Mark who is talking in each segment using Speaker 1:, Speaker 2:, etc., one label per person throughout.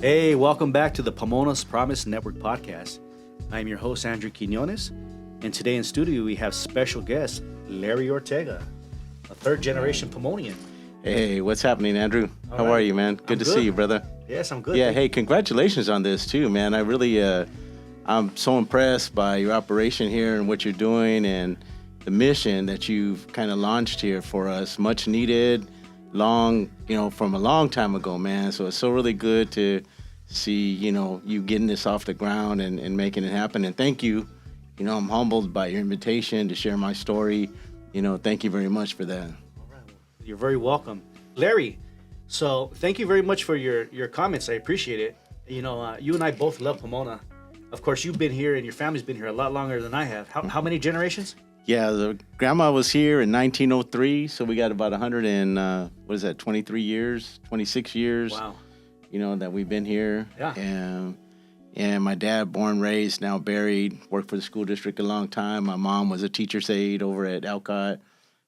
Speaker 1: Hey, welcome back to the Pomona's Promise Network podcast. I'm your host, Andrew Quinones, and today in studio we have special guest, Larry Ortega, a third-generation Pomonian.
Speaker 2: Hey, what's happening, Andrew? How are you, man? Good to see you, brother.
Speaker 1: Yes, I'm good.
Speaker 2: Yeah, hey, congratulations on this, too, man. I really, I'm so impressed by your operation here and what you're doing and the mission that you've kind of launched here for us. Much needed, from a long time ago, man. So it's so really good to see, you getting this off the ground and making it happen. And thank you. I'm humbled by your invitation to share my story. Thank you very much for that.
Speaker 1: All right. Well, you're very welcome. Larry, so thank you very much for your comments. I appreciate it. You and I both love Pomona. Of course, you've been here and your family's been here a lot longer than I have. How many generations?
Speaker 2: Yeah, the grandma was here in 1903, so we got about 23 years, 26 years.
Speaker 1: Wow.
Speaker 2: That we've been here.
Speaker 1: Yeah.
Speaker 2: And my dad, born, raised, now buried, worked for the school district a long time. My mom was a teacher's aide over at Alcott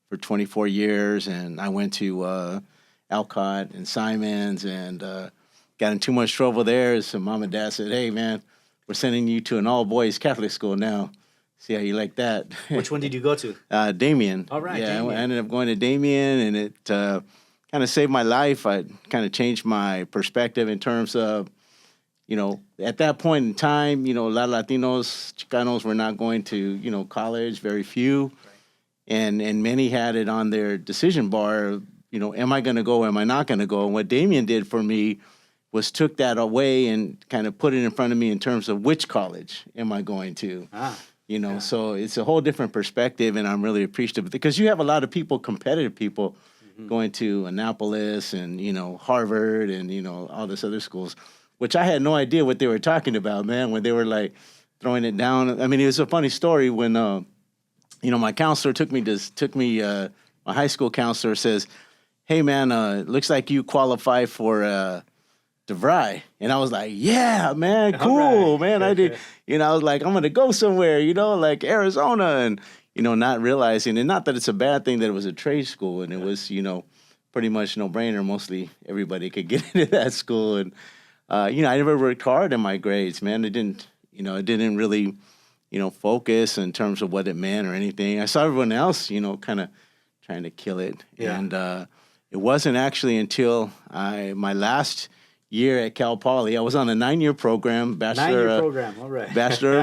Speaker 2: for 24 years, and I went to Alcott and Simons and got in too much trouble there. So mom and dad said, "Hey, man, we're sending you to an all-boys Catholic school now. See how you like that."
Speaker 1: Which one did you go to?
Speaker 2: Damien.
Speaker 1: All right.
Speaker 2: Yeah,
Speaker 1: Damien.
Speaker 2: I ended up going to Damien, and it kind of saved my life. I kind of changed my perspective in terms of, at that point in time, a lot of Latinos, Chicanos were not going to, college, very few. Right. And many had it on their decision bar, am I going to go, am I not going to go? And what Damien did for me was took that away and kind of put it in front of me in terms of which college am I going to?
Speaker 1: Yeah.
Speaker 2: So it's a whole different perspective, and I'm really appreciative because you have a lot of people, competitive people, going to Annapolis and, Harvard and, all this other schools, which I had no idea what they were talking about, man, when they were like throwing it down. I mean, it was a funny story when, my counselor my high school counselor says, "Hey, man, it looks like you qualify for DeVry." And I was like, "Yeah, man, cool, man." I did, I was like, I'm going to go somewhere, like Arizona, and, not realizing, and not that it's a bad thing that it was a trade school, and it was, pretty much no-brainer. Mostly everybody could get into that school. And, I never worked hard in my grades, man. It didn't really, focus in terms of what it meant or anything. I saw everyone else, kind of trying to kill it.
Speaker 1: Yeah.
Speaker 2: And it wasn't actually until my last year at Cal Poly. I was on a 9-year program,
Speaker 1: Nine-year program, all right.
Speaker 2: Bachelor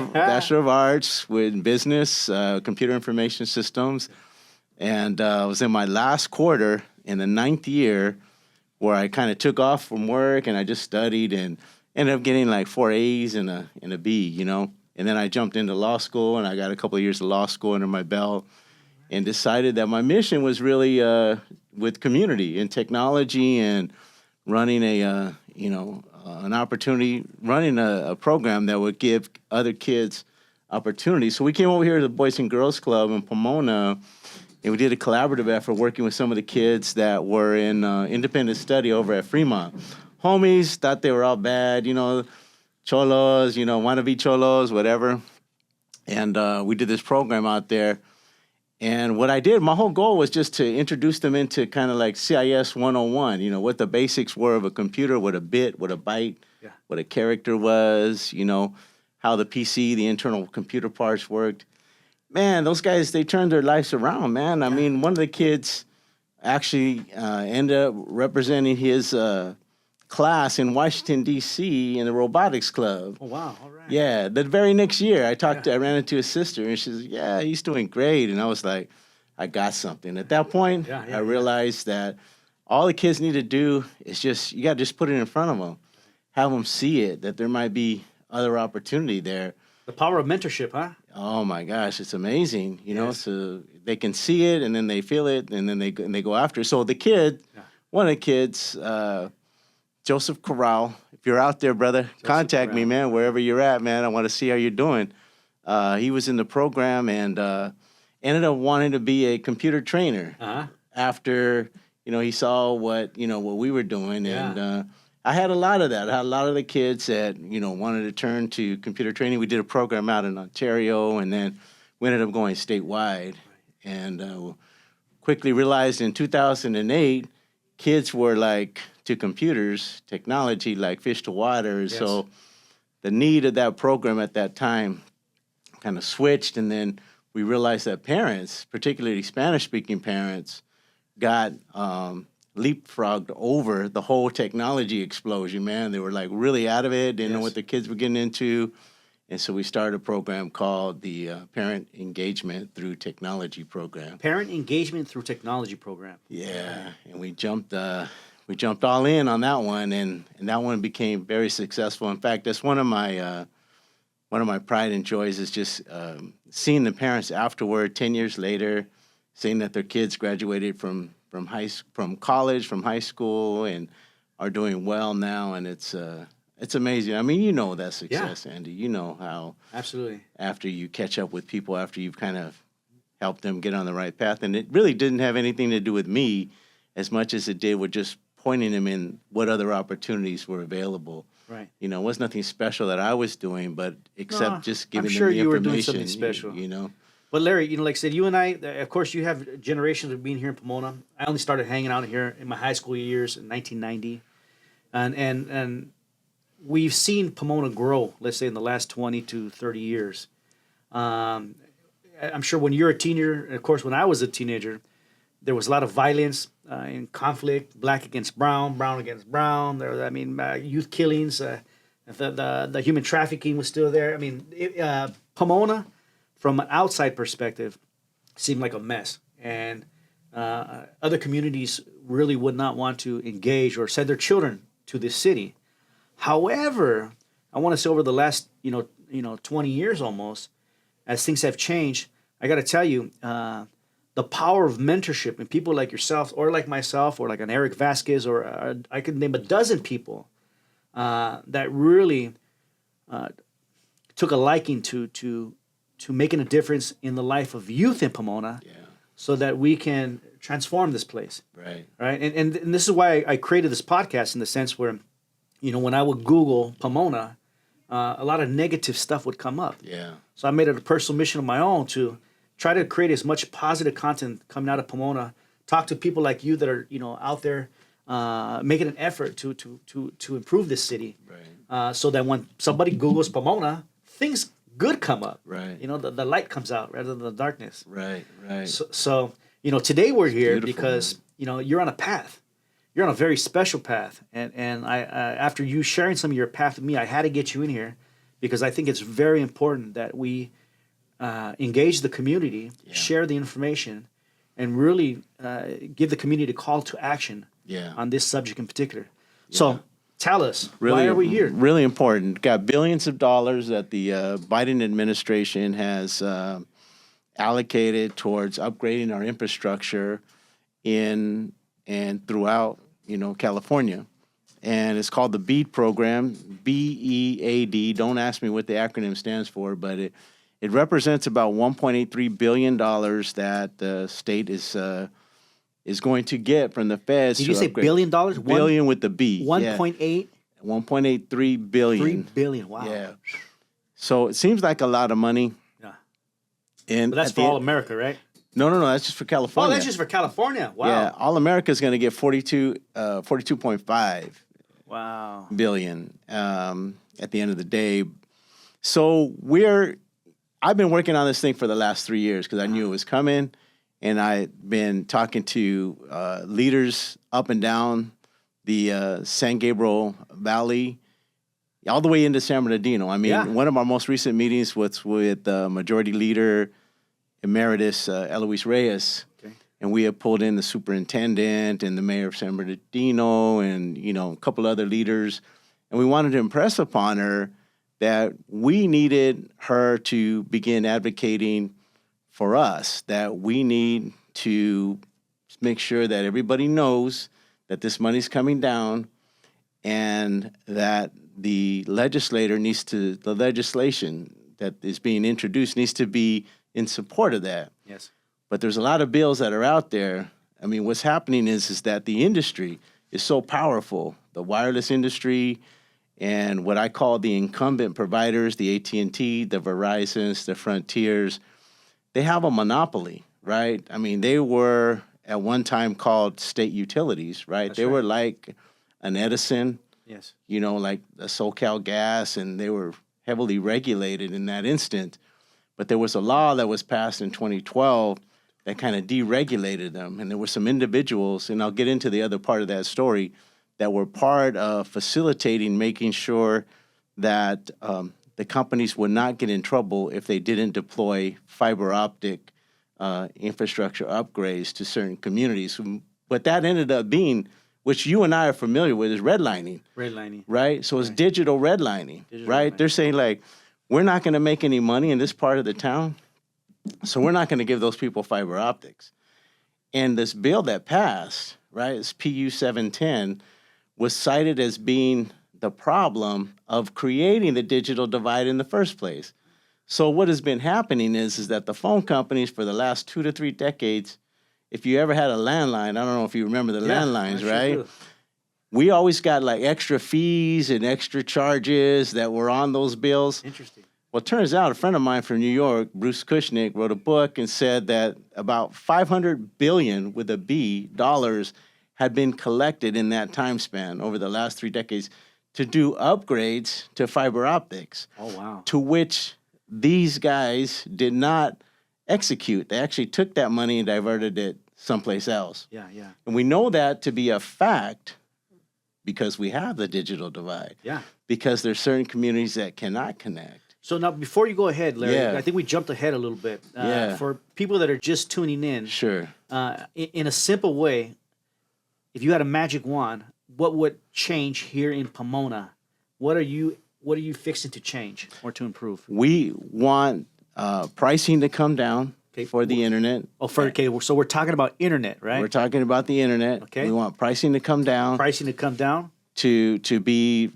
Speaker 2: of Arts with business, computer information systems. And I was in my last quarter in the 9th year where I kind of took off from work and I just studied and ended up getting like 4 A's and a B, And then I jumped into law school and I got a couple of years of law school under my belt and decided that my mission was really with community and technology and running an opportunity, running a program that would give other kids opportunities. So we came over here to the Boys and Girls Club in Pomona, and we did a collaborative effort working with some of the kids that were in independent study over at Fremont. Homies thought they were all bad, cholos, wannabe cholos, whatever. And we did this program out there. And what I did, my whole goal was just to introduce them into kind of like CIS 101, what the basics were of a computer, what a bit, what a byte, what a character was, how the PC, the internal computer parts worked. Man, those guys, they turned their lives around, man. I mean, one of the kids actually ended up representing his class in Washington, D.C. in the robotics club.
Speaker 1: Oh, wow. All right.
Speaker 2: Yeah. The very next year, I ran into his sister, and she says, "Yeah, he's doing great." And I was like, I got something. At that point, I realized that all the kids need to do is you got to just put it in front of them, have them see it, that there might be other opportunity there.
Speaker 1: The power of mentorship, huh?
Speaker 2: Oh, my gosh, it's amazing, so they can see it, and then they feel it, and then they go after it. So the kid, one of the kids, Joseph Corral, if you're out there, brother, contact me, man, wherever you're at, man. I want to see how you're doing. He was in the program and ended up wanting to be a computer trainer after, he saw what we were doing. And I had a lot of that. I had a lot of the kids that, wanted to turn to computer training. We did a program out in Ontario, and then we ended up going statewide. And quickly realized in 2008, kids were like to computers, technology like fish to water.
Speaker 1: Yes.
Speaker 2: So the need of that program at that time kind of switched, and then we realized that parents, particularly Spanish-speaking parents, got leapfrogged over the whole technology explosion, man. They were like really out of it, didn't know what the kids were getting into. And so we started a program called the Parent Engagement Through Technology Program.
Speaker 1: Parent Engagement Through Technology Program.
Speaker 2: Yeah, and we jumped all in on that one, and that one became very successful. In fact, that's one of my pride and joys is just seeing the parents afterward, 10 years later, seeing that their kids graduated from college, from high school, and are doing well now, and it's amazing. I mean, you know that success, Andy. You know how
Speaker 1: absolutely
Speaker 2: after you catch up with people, after you've kind of helped them get on the right path, and it really didn't have anything to do with me as much as it did with just pointing them in what other opportunities were available.
Speaker 1: Right.
Speaker 2: You know, it was nothing special that I was doing, but except just giving
Speaker 1: I'm sure
Speaker 2: them the
Speaker 1: you were
Speaker 2: information.
Speaker 1: doing something special.
Speaker 2: You know.
Speaker 1: But Larry, you know, like I said, you and I, of course, you have generations of being here in Pomona. I only started hanging out here in my high school years in 1990, and we've seen Pomona grow. Let's say in the last 20 to 30 years. I'm sure when you're a teenager, and of course when I was a teenager, there was a lot of violence and conflict, black against brown, brown against brown. Youth killings, the human trafficking was still there. I mean, Pomona, from an outside perspective, seemed like a mess, and other communities really would not want to engage or send their children to this city. However, I want to say over the last 20 years almost, as things have changed, I got to tell you, the power of mentorship and people like yourself or like myself or like an Eric Vasquez or I could name a dozen people that really took a liking to making a difference in the life of youth in Pomona, so that we can transform this place. Right. And this is why I created this podcast in the sense where, when I would Google Pomona, a lot of negative stuff would come up. Yeah. So I made it a personal mission of my own to try to create as much positive content coming out of Pomona. Talk to people like you that are out there making an effort to improve this city. Right. So that when somebody Googles Pomona, things good come up. Right. The light comes out rather than the darkness. Right. Right. So today we're here because you're on a path. You're on a very special path, and I after you sharing some of your path with me, I had to get you in here because I think it's very important that we engage the community, share the information, and really give the community a call to action on this subject in particular. Yeah. So tell us, why are we here?
Speaker 2: Really important. Got billions of dollars that the Biden administration has allocated towards upgrading our infrastructure in and throughout California. And it's called the BEAD program, BEAD. Don't ask me what the acronym stands for, but it represents about $1.83 billion that the state is going to get from the feds.
Speaker 1: Did you say $1 billion?
Speaker 2: Billion with the B.
Speaker 1: 1.8?
Speaker 2: Yeah. 1.83 billion.
Speaker 1: $3 billion, wow.
Speaker 2: Yeah. So it seems like a lot of money. Yeah.
Speaker 1: But that's for all America, right?
Speaker 2: No, that's just for California.
Speaker 1: Oh, that's just for California. Wow.
Speaker 2: Yeah, all America is going to get 42.5 billion at the end of the day. So I've been working on this thing for the last 3 years because I knew it was coming, and I've been talking to leaders up and down the San Gabriel Valley, all the way into San Bernardino. I mean, one of our most recent meetings was with Majority Leader Emeritus Eloise Reyes, and we have pulled in the superintendent and the mayor of San Bernardino and a couple other leaders, and we wanted to impress upon her that we needed her to begin advocating for us, that we need to make sure that everybody knows that this money's coming down and that the legislation that is being introduced needs to be in support of that. Yes. But there's a lot of bills that are out there. I mean, what's happening is that the industry is so powerful. The wireless industry and what I call the incumbent providers, the AT&T, the Verizons, the Frontiers, they have a monopoly, right? I mean, they were at one time called state utilities, right? They were like an Edison,
Speaker 1: Yes.
Speaker 2: like the SoCal Gas, and they were heavily regulated in that instant. But there was a law that was passed in 2012 that kind of deregulated them. And there were some individuals, and I'll get into the other part of that story, that were part of facilitating making sure that the companies would not get in trouble if they didn't deploy fiber optic infrastructure upgrades to certain communities. What that ended up being, which you and I are familiar with, is redlining.
Speaker 1: Redlining.
Speaker 2: Right? So it's
Speaker 1: Right.
Speaker 2: digital redlining, right?
Speaker 1: Redlining.
Speaker 2: They're saying, like, we're not going to make any money in this part of the town, so we're not going to give those people fiber optics. And this bill that passed, right, it's PU 710, was cited as being the problem of creating the digital divide in the first place. So what has been happening is that the phone companies for the last 2 to 3 decades, if you ever had a landline, I don't know if you remember the landlines,
Speaker 1: I sure
Speaker 2: right?
Speaker 1: do.
Speaker 2: We always got like extra fees and extra charges that were on those bills.
Speaker 1: Interesting.
Speaker 2: Well, it turns out a friend of mine from New York, Bruce Kushnick, wrote a book and said that about 500 billion with a B dollars had been collected in that time span over the last 3 decades to do upgrades to fiber optics.
Speaker 1: Oh, wow.
Speaker 2: To which these guys did not execute. They actually took that money and diverted it someplace else.
Speaker 1: Yeah, yeah.
Speaker 2: And we know that to be a fact because we have the digital divide.
Speaker 1: Yeah.
Speaker 2: Because there's certain communities that cannot connect.
Speaker 1: So now, before you go ahead, Larry,
Speaker 2: Yeah.
Speaker 1: I think we jumped ahead a little bit.
Speaker 2: Yeah.
Speaker 1: For people that are just tuning in,
Speaker 2: Sure.
Speaker 1: In a simple way, if you had a magic wand, what would change here in Pomona? What are you fixing to change or to improve?
Speaker 2: We want pricing to come down for the internet.
Speaker 1: Oh, so we're talking about internet, right?
Speaker 2: We're talking about the internet.
Speaker 1: Okay.
Speaker 2: We want pricing to come down
Speaker 1: Pricing to come down.
Speaker 2: to be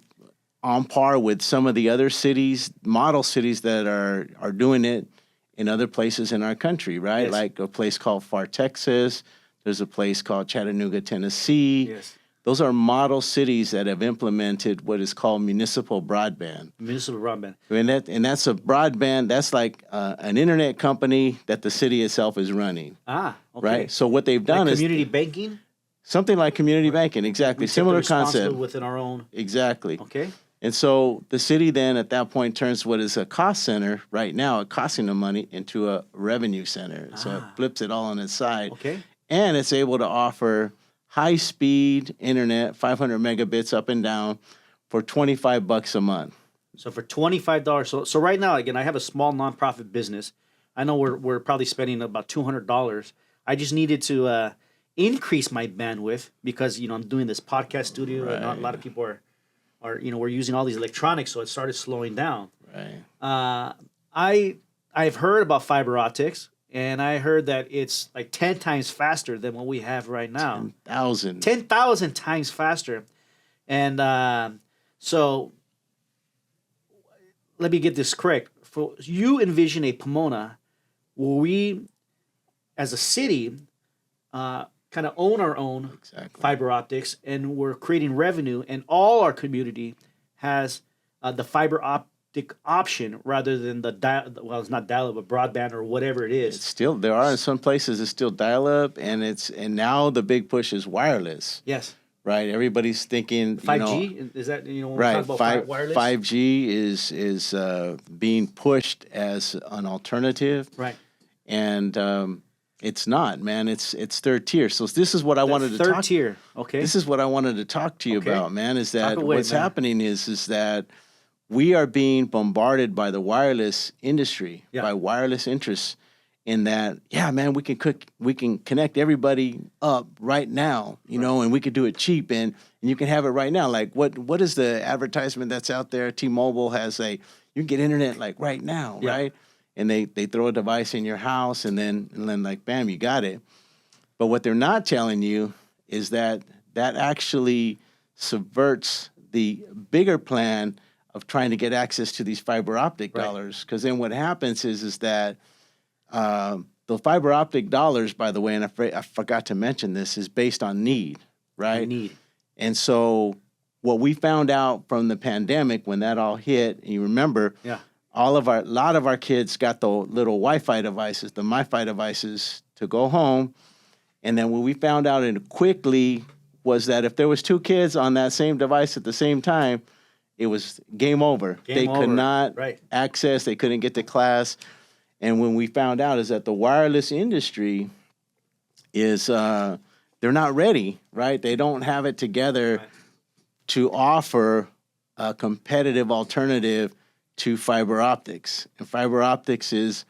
Speaker 2: on par with some of the other cities, model cities that are doing it in other places in our country, right?
Speaker 1: Yes.
Speaker 2: Like a place called Far, Texas. There's a place called Chattanooga, Tennessee.
Speaker 1: Yes.
Speaker 2: Those are model cities that have implemented what is called municipal broadband.
Speaker 1: Municipal broadband.
Speaker 2: And that's a broadband, that's like an internet company that the city itself is running,
Speaker 1: Ah, okay.
Speaker 2: right? So what they've done
Speaker 1: Like
Speaker 2: is
Speaker 1: community banking.
Speaker 2: something like community banking, exactly.
Speaker 1: We take
Speaker 2: Similar
Speaker 1: the responsibility
Speaker 2: concept.
Speaker 1: within our own.
Speaker 2: Exactly.
Speaker 1: Okay.
Speaker 2: And so the city then at that point turns what is a cost center right now, costing them money, into a revenue center. So it flips it all on its side.
Speaker 1: Okay.
Speaker 2: And it's able to offer high-speed internet, 500 megabits up and down, for $25 a month.
Speaker 1: So for $25, so right now, again, I have a small nonprofit business. I know we're probably spending about $200. I just needed to increase my bandwidth because I'm doing this podcast studio, and not a lot of people are we're using all these electronics, so it started slowing down.
Speaker 2: Right.
Speaker 1: I've heard about fiber optics, and I heard that it's like 10 times faster than what we have right now.
Speaker 2: 10,000.
Speaker 1: 10,000 times faster. And so let me get this correct. For you envision a Pomona where we, as a city, kind of own our own
Speaker 2: Exactly.
Speaker 1: fiber optics, and we're creating revenue, and all our community has the fiber optic option rather than it's not dial-up, but broadband or whatever it is.
Speaker 2: It's still, there are in some places it's still dial-up, and now the big push is wireless.
Speaker 1: Yes.
Speaker 2: Right. Everybody's thinking
Speaker 1: 5G, is that, when
Speaker 2: right.
Speaker 1: we talk about wireless?
Speaker 2: 5G is being pushed as an alternative.
Speaker 1: Right.
Speaker 2: And it's not, man. It's third tier. So this is what I wanted to talk.
Speaker 1: Third tier. Okay.
Speaker 2: This is what I wanted to talk to you
Speaker 1: Okay.
Speaker 2: about, man. Is that
Speaker 1: Talk away,
Speaker 2: what's
Speaker 1: man.
Speaker 2: happening is that we are being bombarded by the wireless industry,
Speaker 1: Yeah.
Speaker 2: by wireless interests. In that, yeah, man, we can connect everybody up right now, and we could do it cheap, and you can have it right now. Like what is the advertisement that's out there? T-Mobile has you can get internet like right now,
Speaker 1: Yeah.
Speaker 2: right? And they throw a device in your house, and then like bam, you got it. But what they're not telling you is that actually subverts the bigger plan of trying to get access to these fiber optic
Speaker 1: Right.
Speaker 2: dollars. Because then what happens is that the fiber optic dollars, by the way, and I forgot to mention this, is based on need, right?
Speaker 1: Need.
Speaker 2: And so what we found out from the pandemic when that all hit, and you remember,
Speaker 1: Yeah.
Speaker 2: a lot of our kids got the little Wi-Fi devices, the MiFi devices, to go home. And then when we found out quickly was that if there was two kids on that same device at the same time, it was game over. They could not access, they couldn't get to class. And when we found out is that the wireless industry is, they're not ready, right? They don't have it together to offer a competitive alternative to fiber optics. And fiber optics is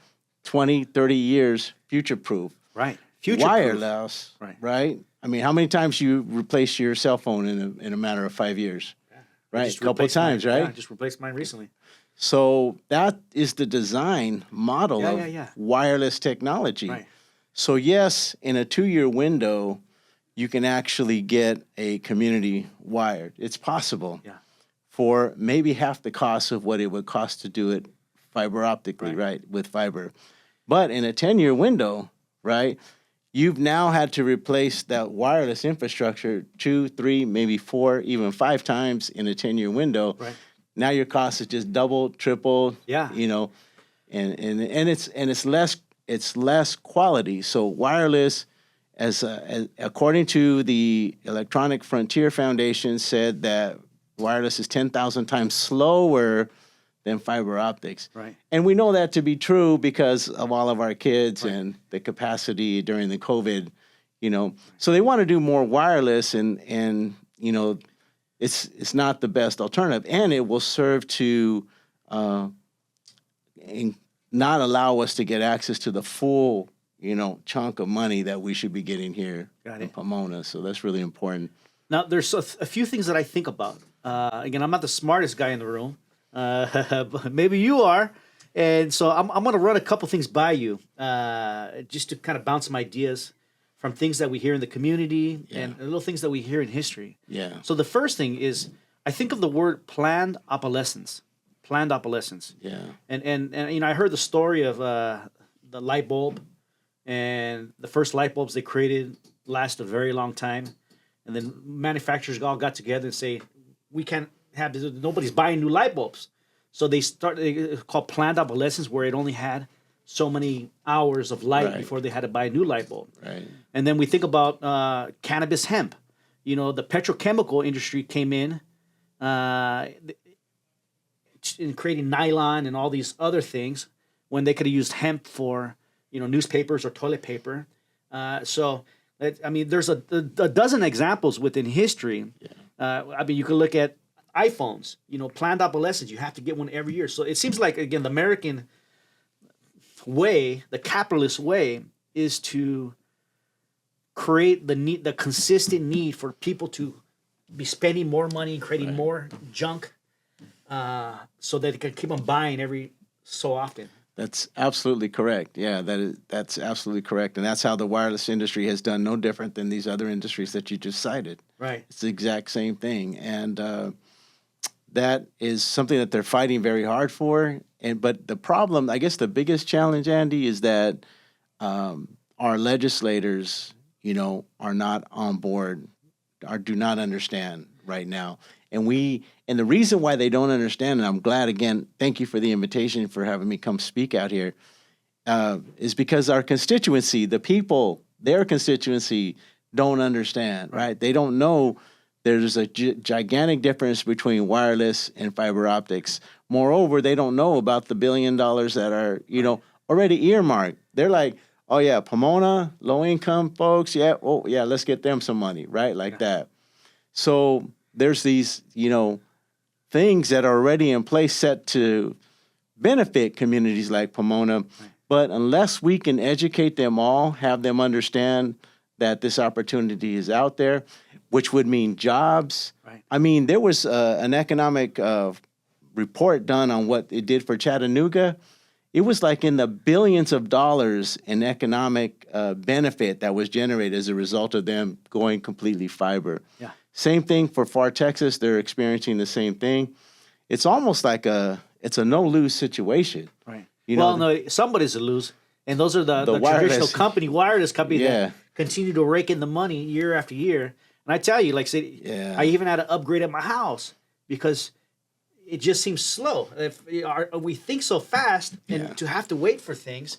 Speaker 2: 20, 30 years future-proof.
Speaker 1: Right.
Speaker 2: Wireless, right? I mean, how many times you replace your cell phone in a matter of 5 years? Yeah. Right, a couple of times, right?
Speaker 1: Yeah, I just replaced mine recently.
Speaker 2: So that is the design model of wireless technology.
Speaker 1: Right.
Speaker 2: So yes, in a 2-year window, you can actually get a community wired. It's possible for maybe half the cost of what it would cost to do it fiber optically, right, with fiber. But in a 10-year window, right, you've now had to replace that wireless infrastructure 2, 3, maybe 4, even 5 times in a 10-year window. Right. Now your cost is just double, triple. Yeah. You know, and it's less quality. So wireless, as according to the Electronic Frontier Foundation, said that wireless is 10,000 times slower than fiber optics. Right. And we know that to be true because of all of our kids and the capacity during the COVID, you know. So they want to do more wireless and you know, it's not the best alternative. And it will serve to not allow us to get access to the full, you know, chunk of money that we should be getting here in Pomona. So that's really important.
Speaker 1: Now, there's a few things that I think about. Again, I'm not the smartest guy in the room. But maybe you are. And so I'm going to run a couple things by you just to kind of bounce some ideas from things that we hear in the community and little things that we hear in history. Yeah. So the first thing is I think of the word planned obsolescence. Planned obsolescence. Yeah. And you know, I heard the story of the light bulb, and the first light bulbs they created last a very long time. And then manufacturers all got together and say, we can't have this, nobody's buying new light bulbs. So they started, it's called planned obsolescence, where it only had so many hours of light before they had to buy a new light bulb. Right. And then we think about cannabis hemp. You know, the petrochemical industry came in creating nylon and all these other things when they could have used hemp for, you know, newspapers or toilet paper. So, I mean, there's a dozen examples within history. Yeah. I mean, you could look at iPhones, you know, planned obsolescence. You have to get one every year. So it seems like, again, the American way, the capitalist way, is to create the consistent need for people to be spending more money and creating more junk so that they can keep on buying every so often.
Speaker 2: That's absolutely correct. Yeah, that's absolutely correct. And that's how the wireless industry has done no different than these other industries that you just cited. Right. It's the exact same thing. And that is something that they're fighting very hard for. But the problem, I guess the biggest challenge, Andy, is that our legislators, you know, are not on board or do not understand right now. And the reason why they don't understand, and I'm glad, again, thank you for the invitation for having me come speak out here, is because our constituency, the people, their constituency don't understand, right? They don't know there's a gigantic difference between wireless and fiber optics. Moreover, they don't know about the $1 billion that are, you know, already earmarked. They're like, oh yeah, Pomona, low income folks, let's get them some money, right? Like that. So there's these, you know, things that are already in place set to benefit communities like Pomona. Right. But unless we can educate them all, have them understand that this opportunity is out there, which would mean jobs. Right. I mean, there was an economic report done on what it did for Chattanooga. It was like in the billions of dollars in economic benefit that was generated as a result of them going completely fiber. Yeah. Same thing for Far Texas. They're experiencing the same thing. It's almost like it's a no-lose situation. Right. You know,
Speaker 1: no, somebody's a lose. And those are the traditional wireless company that continue to rake in the money year after year. And I tell you, like I said, I even had to upgrade at my house because it just seems slow. We think so fast and to have to wait for things.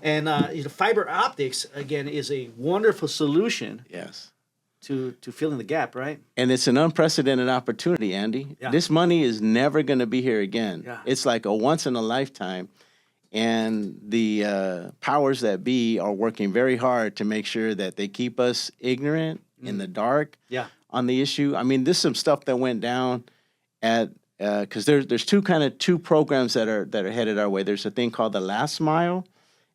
Speaker 1: And fiber optics, again, is a wonderful solution. Yes. to fill in the gap, right?
Speaker 2: And it's an unprecedented opportunity, Andy.
Speaker 1: Yeah.
Speaker 2: This money is never going to be here again.
Speaker 1: Yeah.
Speaker 2: It's like a once in a lifetime. And the powers that be are working very hard to make sure that they keep us ignorant, in the dark,
Speaker 1: Yeah.
Speaker 2: on the issue. I mean, this is some stuff that went down at because there's two programs that are headed our way. There's a thing called the last mile,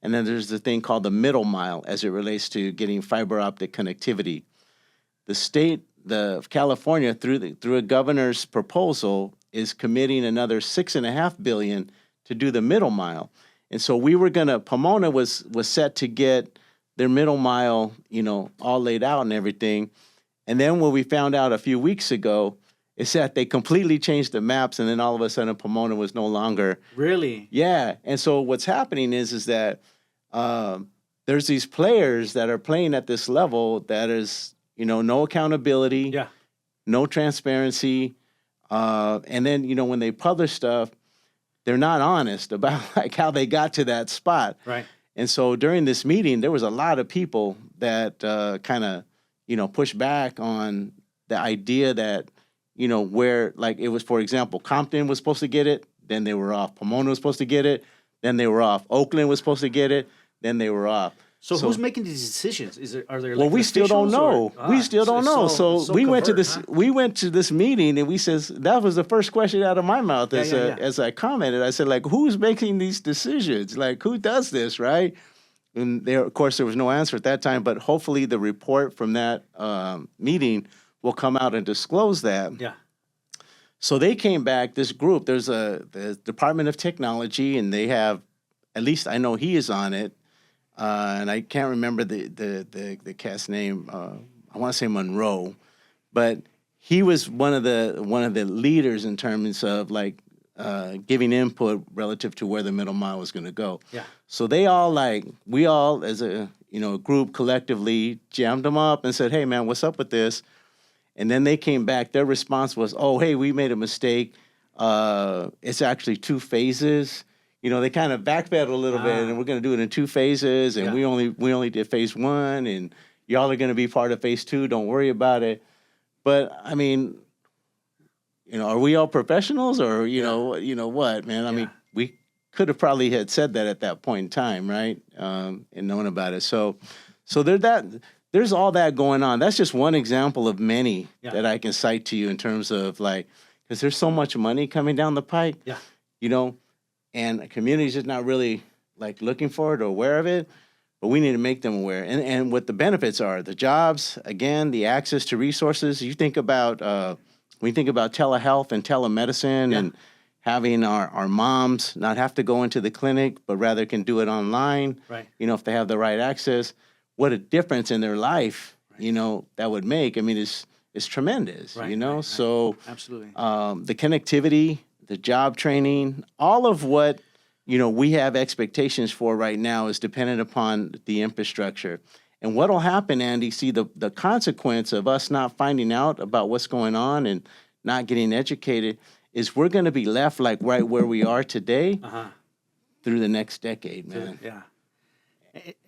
Speaker 2: and then there's the thing called the middle mile as it relates to getting fiber optic connectivity. The state of California, through a governor's proposal, is committing another $6.5 billion to do the middle mile. And so Pomona was set to get their middle mile, all laid out and everything. And then when we found out a few weeks ago, is that they completely changed the maps, and then all of a sudden Pomona was no longer.
Speaker 1: Really?
Speaker 2: Yeah. And so what's happening is that there's these players that are playing at this level that is, no accountability,
Speaker 1: Yeah.
Speaker 2: no transparency. And then, when they publish stuff, they're not honest about like how they got to that spot.
Speaker 1: Right.
Speaker 2: And so during this meeting, there was a lot of people that kind of, pushed back on the idea that, where like it was, for example, Compton was supposed to get it, then they were off. Pomona was supposed to get it, then they were off. Oakland was supposed to get it, then they were off.
Speaker 1: So who's making these decisions? Are there?
Speaker 2: Well, we still don't know. We still don't know. So we went to this.
Speaker 1: Huh?
Speaker 2: We went to this meeting, and we says that was the first question out of my mouth as I commented. I said, like, who's making these decisions? Like, who does this, right? And there, of course, there was no answer at that time. But hopefully, the report from that meeting will come out and disclose that.
Speaker 1: Yeah.
Speaker 2: So they came back. This group, there's the Department of Technology, and they have, at least I know he is on it. And I can't remember the cat's name. I want to say Monroe, but he was one of the leaders in terms of like giving input relative to where the middle mile was going to go.
Speaker 1: Yeah.
Speaker 2: So we all as a group collectively jammed them up and said, "Hey man, what's up with this?" And then they came back. Their response was, "Oh, hey, we made a mistake. It's actually 2 phases." They kind of backpedaled a little bit, and we're going to do it in 2 phases, and we only did phase 1, and y'all are going to be part of phase 2. Don't worry about it. But I mean, are we all professionals, or what, man? I mean, we could have probably had said that at that point in time, right? And known about it. So there's all that going on. That's just one example of many that I can cite to you in terms of like, because there's so much money coming down the pike.
Speaker 1: Yeah.
Speaker 2: And the community's just not really like looking for it or aware of it, but we need to make them aware. And what the benefits are, the jobs, again, the access to resources. You think about, when you think about telehealth and telemedicine and having our moms not have to go into the clinic, but rather can do it online,
Speaker 1: right.
Speaker 2: If they have the right access, what a difference in their life, that would make. I mean, it's tremendous,
Speaker 1: right, right.
Speaker 2: So
Speaker 1: absolutely.
Speaker 2: The connectivity, the job training, all of what, we have expectations for right now is dependent upon the infrastructure. And what will happen, Andy, see the consequence of us not finding out about what's going on and not getting educated is we're going to be left like right where we are today through the next decade, man.
Speaker 1: Yeah.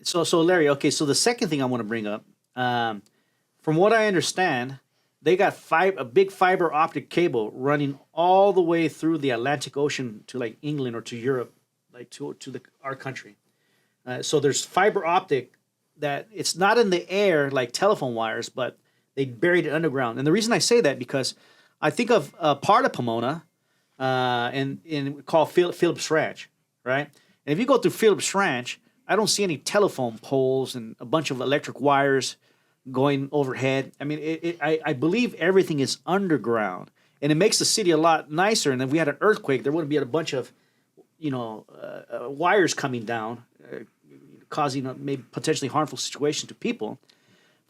Speaker 1: So Larry, okay, so the second thing I want to bring up, from what I understand, they got a big fiber optic cable running all the way through the Atlantic Ocean to like England or to Europe, like to our country. So there's fiber optic that it's not in the air like telephone wires, but they buried it underground. And the reason I say that because I think of part of Pomona, and called Phillips Ranch, right? And if you go through Phillips Ranch, I don't see any telephone poles and a bunch of electric wires going overhead. I mean, I believe everything is underground, and it makes the city a lot nicer. And if we had an earthquake, there wouldn't be a bunch of, wires coming down, causing a maybe potentially harmful situation to people.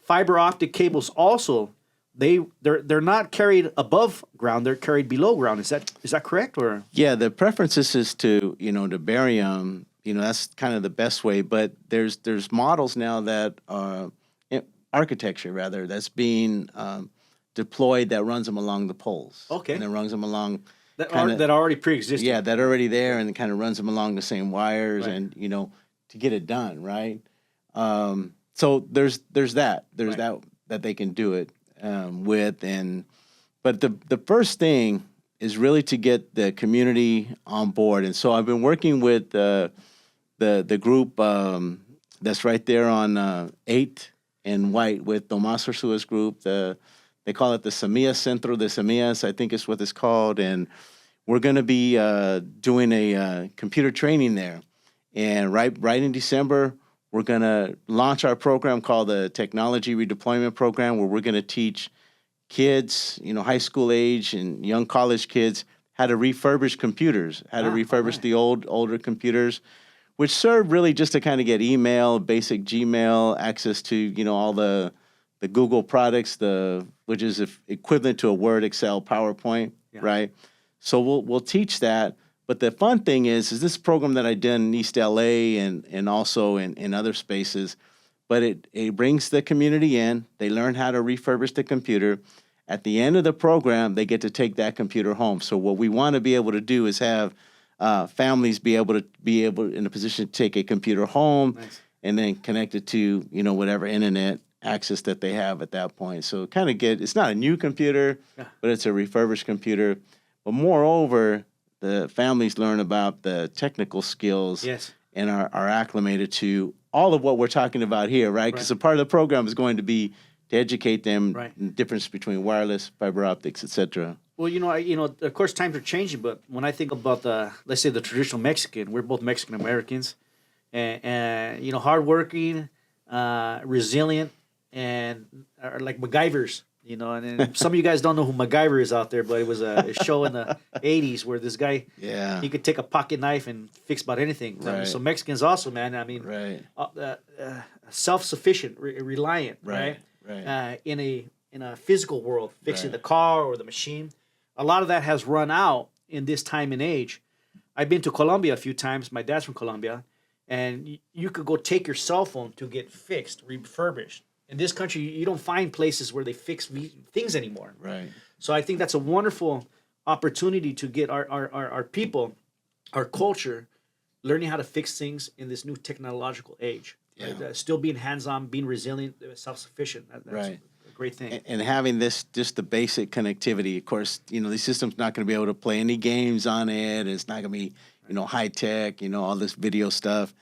Speaker 1: Fiber optic cables also, they're not carried above ground; they're carried below ground. Is that correct? Or
Speaker 2: yeah, the preference is to to bury them. That's kind of the best way. But there's models now that architecture rather that's being deployed that runs them along the poles.
Speaker 1: Okay.
Speaker 2: And then runs them along
Speaker 1: that already pre-existing.
Speaker 2: Yeah, that already there, and it kind of runs them along the same wires, right. And to get it done right. So there's that. There's
Speaker 1: right.
Speaker 2: that they can do it with. But the first thing is really to get the community on board. And so I've been working with the group that's right there on 8th and White with Tomas Ursua's group. They call it the Semillas Centro de Semillas, I think is what it's called. And we're going to be doing a computer training there. And right in December, we're going to launch our program called the Technology Redeployment Program, where we're going to teach kids, high school age and young college kids how to refurbish computers, how to refurbish the older computers, which serve really just to kind of get email, basic Gmail, access to, all the Google products, which is equivalent to a Word, Excel, PowerPoint, right? So we'll teach that. But the fun thing is this program that I did in East LA and also in other spaces, but it brings the community in. They learn how to refurbish the computer. At the end of the program, they get to take that computer home. So what we want to be able to do is have families be able in a position to take a computer home and then connect it to, whatever internet access that they have at that point. So it's not a new computer, but it's a refurbished computer. But moreover, the families learn about the technical skills and are acclimated to all of what we're talking about here, right? Because a part of the program is going to be to educate them in the difference between wireless, fiber optics, et cetera.
Speaker 1: Well, of course, times are changing, but when I think about let's say the traditional Mexican, we're both Mexican Americans, and hardworking, resilient, and are like MacGyvers. And some of you guys don't know who MacGyver is out there, but it was a show in the 80s where this guy, he could take a pocket knife and fix about anything.
Speaker 2: Right.
Speaker 1: So Mexicans also, man, I mean, self-sufficient, reliant, right? In a physical world, fixing the car or the machine. A lot of that has run out in this time and age. I've been to Colombia a few times. My dad's from Colombia. And you could go take your cell phone to get fixed, refurbished. In this country, you don't find places where they fix things anymore.
Speaker 2: Right.
Speaker 1: So I think that's a wonderful opportunity to get our people, our culture, learning how to fix things in this new technological age.
Speaker 2: Yeah.
Speaker 1: Right? Still being hands-on, being resilient, self-sufficient. That's a great thing.
Speaker 2: And having just the basic connectivity. Of course, the system's not going to be able to play any games on it. It's not going to be, high tech, all this video stuff.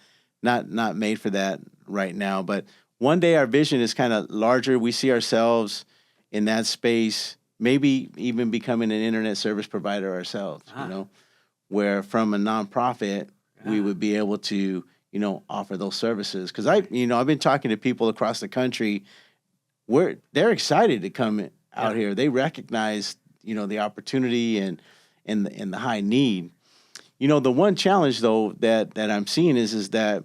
Speaker 2: Not made for that right now. But one day our vision is kind of larger. We see ourselves in that space, maybe even becoming an internet service provider ourselves, where from a nonprofit, we would be able to, offer those services. Because I've been talking to people across the country where they're excited to come out here. They recognize, the opportunity and the high need. The one challenge though that I'm seeing is that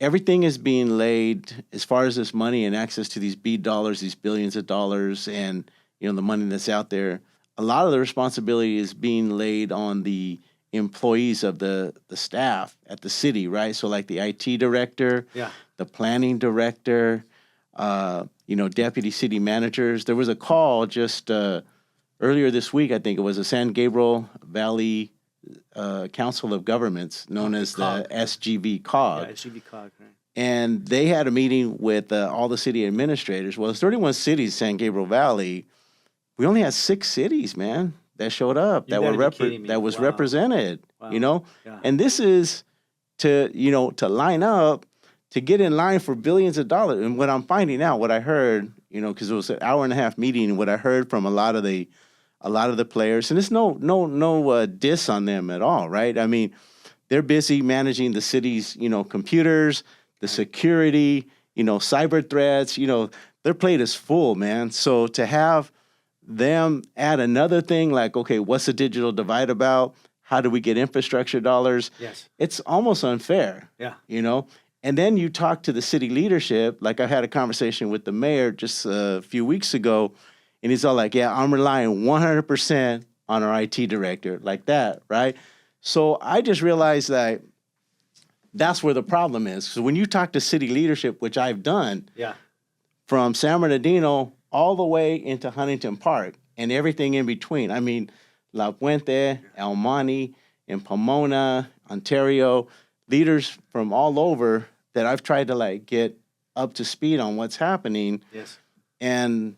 Speaker 2: everything is being laid as far as this money and access to these BEAD dollars, these billions of dollars, and the money that's out there. A lot of the responsibility is being laid on the employees of the staff at the city, right? So like the IT director, the planning director, deputy city managers. There was a call just earlier this week, I think it was a San Gabriel Valley Council of Governments, known as the SGV COG.
Speaker 1: Yeah, SGV COG, right.
Speaker 2: And they had a meeting with all the city administrators. Well, there's 31 cities, San Gabriel Valley. We only had 6 cities, man, that showed up, that was represented,
Speaker 1: Yeah.
Speaker 2: And this is to line up, to get in line for billions of dollars. And what I'm finding out, what I heard, because it was an hour and a half meeting, what I heard from a lot of the players, and it's no diss on them at all, right? I mean, they're busy managing the city's, computers, the security, cyber threats, their plate is full, man. So to have them add another thing like, okay, what's the digital divide about? How do we get infrastructure dollars?
Speaker 1: Yes.
Speaker 2: It's almost unfair.
Speaker 1: Yeah.
Speaker 2: And then you talk to the city leadership, like I had a conversation with the mayor just a few weeks ago, and he's all like, yeah, I'm relying 100% on our IT director, like that, right? So I just realized that that's where the problem is. So when you talk to city leadership, which I've done, from San Bernardino all the way into Huntington Park and everything in between. I mean, La Puente, El Monte, and Pomona, Ontario, leaders from all over that I've tried to get up to speed on what's happening.
Speaker 1: Yes.
Speaker 2: and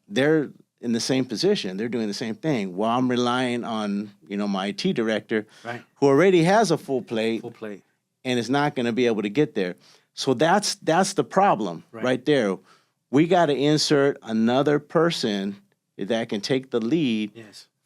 Speaker 2: they're in the same position. They're doing the same thing. Well, I'm relying on, my IT director,
Speaker 1: Right.
Speaker 2: who already has a full plate, and is not going to be able to get there. So that's the problem right there. We got to insert another person that can take the lead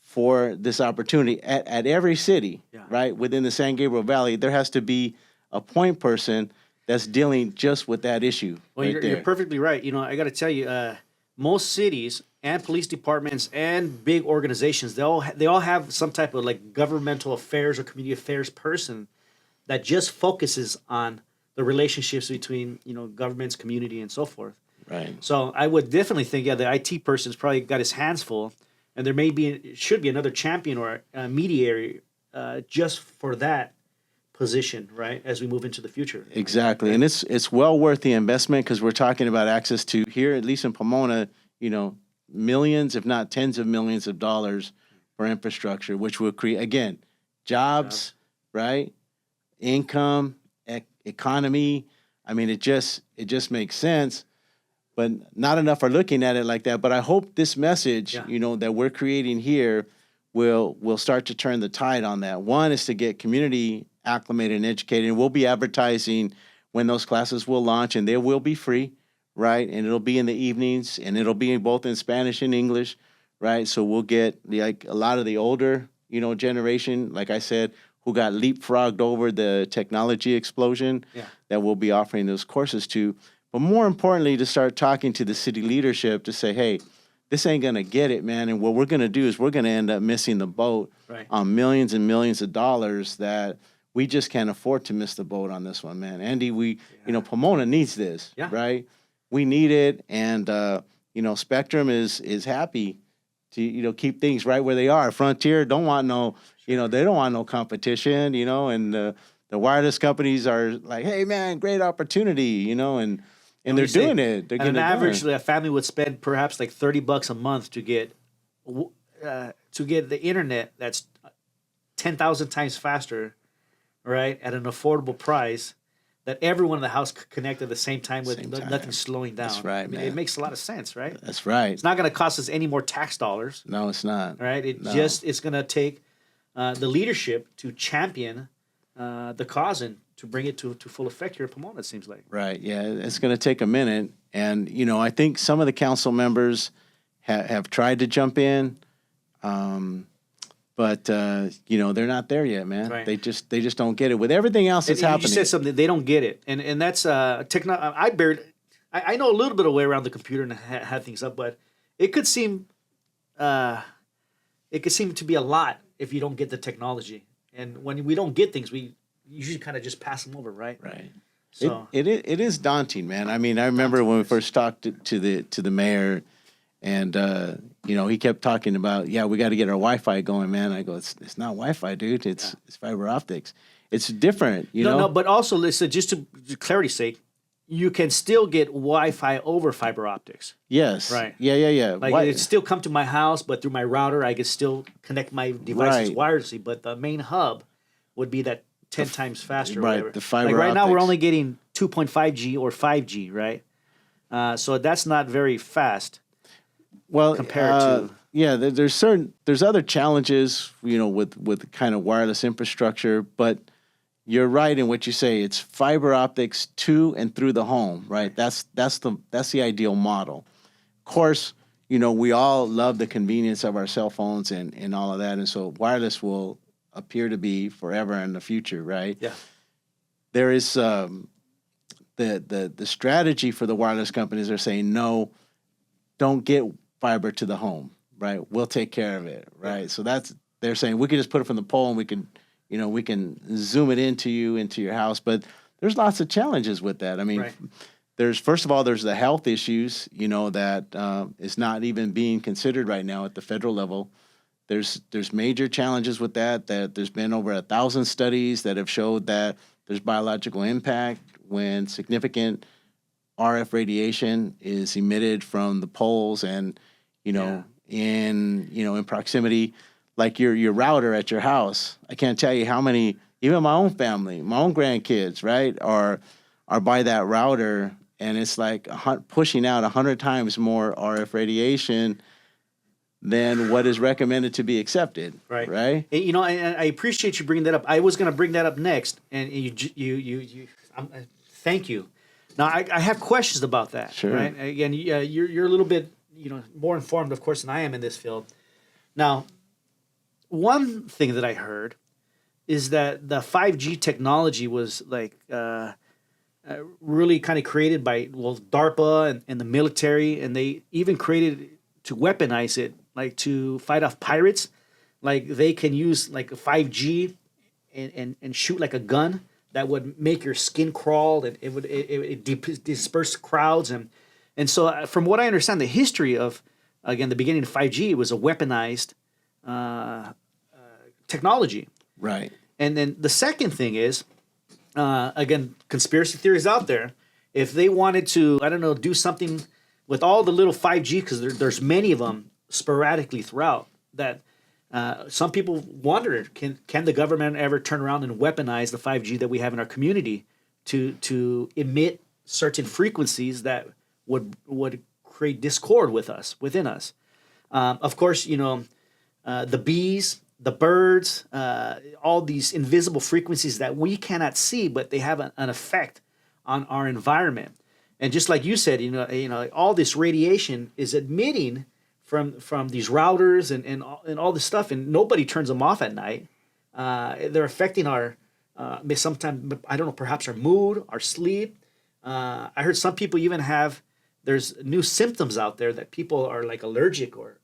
Speaker 2: for this opportunity at every city, right? Within the San Gabriel Valley, there has to be a point person that's dealing just with that issue.
Speaker 1: Well, you're perfectly right. I got to tell you, most cities and police departments and big organizations, they all have some type of like governmental affairs or community affairs person that just focuses on the relationships between governments, community, and so forth.
Speaker 2: Right.
Speaker 1: So I would definitely think, the IT person's probably got his hands full, and there should be another champion or a mediator just for that position, right? As we move into the future.
Speaker 2: Exactly, and it's well worth the investment, because we're talking about access to, here, at least in Pomona, millions, if not tens of millions of dollars for infrastructure, which will create, again, jobs, right? Income, economy. I mean, it just makes sense. But not enough are looking at it like that. But I hope this message, that we're creating here will start to turn the tide on that. One is to get community acclimated and educated. And we'll be advertising when those classes will launch, and they will be free, right? And it'll be in the evenings, and it'll be both in Spanish and English, right? So we'll get like a lot of the older, generation, like I said, who got leapfrogged over the technology explosion, that we'll be offering those courses to. But more importantly, to start talking to the city leadership to say, hey, this ain't going to get it, man. And what we're going to do is we're going to end up missing the boat on millions and millions of dollars that we just can't afford to miss the boat on this one, man. Andy, Pomona needs this, right? We need it. And, Spectrum is happy to, keep things right where they are. Frontier don't want no, they don't want no competition, and the wireless companies are like, hey, man, great opportunity, and they're doing it. They're getting
Speaker 1: it done. Average, a family would spend perhaps like $30 a month to get the internet that's 10,000 times faster, right, at an affordable price, that everyone in the house could connect at the same time with nothing slowing down.
Speaker 2: That's right, man.
Speaker 1: It makes a lot of sense, right?
Speaker 2: That's right.
Speaker 1: It's not going to cost us any more tax dollars.
Speaker 2: No, it's not.
Speaker 1: Right? It's going to take the leadership to champion the cause and to bring it to full effect here at Pomona, it seems like.
Speaker 2: Right, yeah. It's going to take a minute. And, I think some of the council members have tried to jump in, but, they're not there yet, man.
Speaker 1: Right.
Speaker 2: They just don't get it. With everything else that's happening.
Speaker 1: You said something, they don't get it. And that's I know a little bit of way around the computer and have things up, but it could seem to be a lot if you don't get the technology. And when we don't get things, we usually kind of just pass them over, right?
Speaker 2: Right.
Speaker 1: So
Speaker 2: it is daunting, man. I mean, I remember when we first talked to the mayor, and he kept talking about, we got to get our Wi-Fi going, man. I go, it's not Wi-Fi, dude. It's fiber optics. It's different, you know.
Speaker 1: No, but also, listen, just to clarity's sake, you can still get Wi-Fi over fiber optics.
Speaker 2: Yes.
Speaker 1: Right.
Speaker 2: Yeah.
Speaker 1: Like it still come to my house, but through my router, I could still connect my devices wirelessly. But the main hub would be that 10 times faster.
Speaker 2: Right.
Speaker 1: Whatever.
Speaker 2: The fiber
Speaker 1: right
Speaker 2: optics.
Speaker 1: now, we're only getting 2.5G or 5G, right? So that's not very fast.
Speaker 2: Well,
Speaker 1: compared to
Speaker 2: there's other challenges, with kind of wireless infrastructure, but you're right in what you say. It's fiber optics to and through the home, right? That's the ideal model. Of course, we all love the convenience of our cell phones and all of that, and so wireless will appear to be forever in the future, right?
Speaker 1: Yeah.
Speaker 2: There is the strategy for the wireless companies are saying, no, don't get fiber to the home, right? We'll take care of it, right? Yeah. So they're saying we can just put it from the pole and we can zoom it into your house. But there's lots of challenges with that. I mean, first of all, there's the health issues, that is not even being considered right now at the federal level. There's major challenges with that there's been over 1,000 studies that have showed that there's biological impact when significant RF radiation is emitted from the poles and, in proximity, like your router at your house. I can't tell you how many, even my own family, my own grandkids, right, are by that router, and it's like pushing out 100 times more RF radiation than what is recommended to be accepted.
Speaker 1: Right.
Speaker 2: Right.
Speaker 1: And, you know, and I appreciate you bringing that up. I was going to bring that up next, and thank you. Now I have questions about that.
Speaker 2: Sure.
Speaker 1: Right. Again, you're a little bit more informed, of course, than I am in this field. Now, one thing that I heard is that the 5G technology was like really kind of created by DARPA and the military, and they even created to weaponize it, like to fight off pirates. Like they can use like a 5G and shoot like a gun that would make your skin crawl, and it would disperse crowds, and so from what I understand, the history of again the beginning of 5G was a weaponized technology.
Speaker 2: Right.
Speaker 1: And then the second thing is, again, conspiracy theories out there. If they wanted to, I don't know, do something with all the little 5G, because there's many of them sporadically throughout, that some people wonder, can the government ever turn around and weaponize the 5G that we have in our community to emit certain frequencies that would create discord within us? Of course, the bees, the birds, all these invisible frequencies that we cannot see, but they have an effect on our environment. And just like you said, all this radiation is emitting from these routers and all this stuff, and nobody turns them off at night. They're affecting our sometimes, I don't know, perhaps our mood, our sleep. I heard some people even there's new symptoms out there that people are like allergic or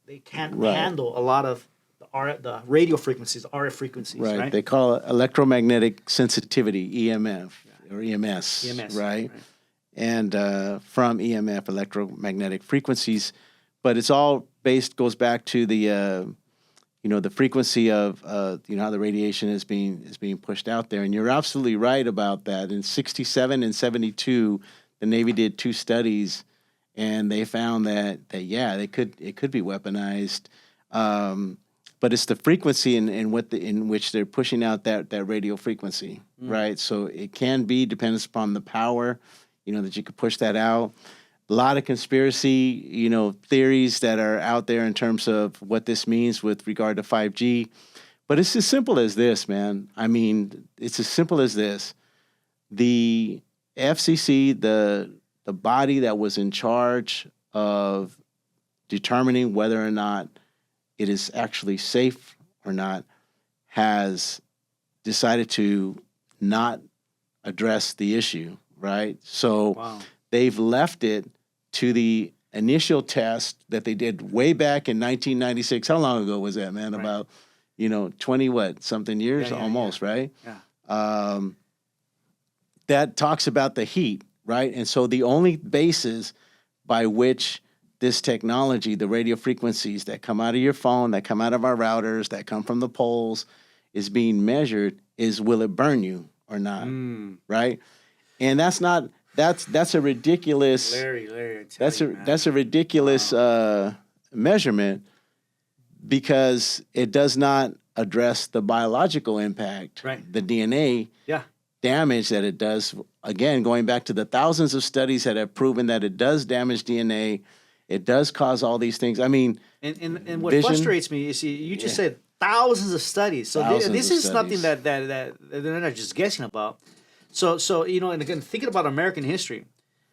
Speaker 1: they can't handle a lot of the radio frequencies, RF frequencies. Right.
Speaker 2: They call it electromagnetic sensitivity, EMF or EMS.
Speaker 1: EMS.
Speaker 2: Right. And from EMF, electromagnetic frequencies, but it's all goes back to the the frequency of how the radiation is being pushed out there. And you're absolutely right about that. In 67 and 72, the Navy did 2 studies, and they found that it could be weaponized. But it's the frequency in which they're pushing out that radio frequency, right? So it can be depends upon the power, that you could push that out. A lot of conspiracy, theories that are out there in terms of what this means with regard to 5G. But it's as simple as this, man. I mean, it's as simple as this. The FCC, the body that was in charge of determining whether or not it is actually safe or not, has decided to not address the issue, right? So they've left it to the initial test that they did way back in 1996. How long ago was that, man? Right. About, 20-something years, almost, right? Yeah. That talks about the heat, right? And so the only basis by which this technology, the radio frequencies that come out of your phone, that come out of our routers, that come from the poles, is being measured is, will it burn you or not, right? And that's a ridiculous. Larry, that's a ridiculous measurement, because it does not address the biological impact, right? The DNA damage that it does. Again, going back to the thousands of studies that have proven that it does damage DNA. It does cause all these things. I mean,
Speaker 1: and what frustrates me is you just said thousands of studies. So this is something that they're not just guessing about. So and again, thinking about American history,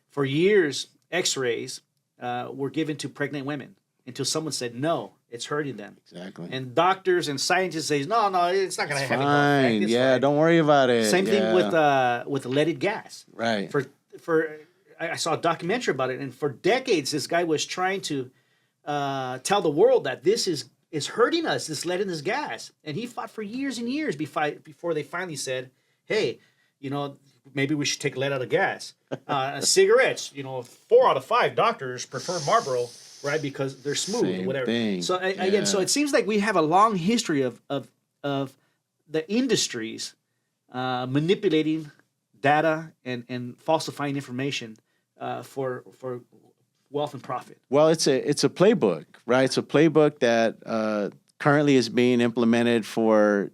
Speaker 1: for years X-rays were given to pregnant women until someone said no, it's hurting them. Exactly. And doctors and scientists say no, it's not going to have any effect.
Speaker 2: Fine. Don't worry about it.
Speaker 1: Same thing with leaded gas.
Speaker 2: Right.
Speaker 1: I saw a documentary about it, and for decades, this guy was trying to tell the world that this is hurting us, this lead in this gas. And he fought for years and years before they finally said, hey, maybe we should take lead out of gas. Cigarettes, 4 out of 5 doctors prefer Marlboro, right, because they're smooth or whatever. Thing. So again, so it seems like we have a long history of the industries manipulating data and falsifying information for wealth and profit.
Speaker 2: Well, it's a playbook, right? It's a playbook that currently is being implemented for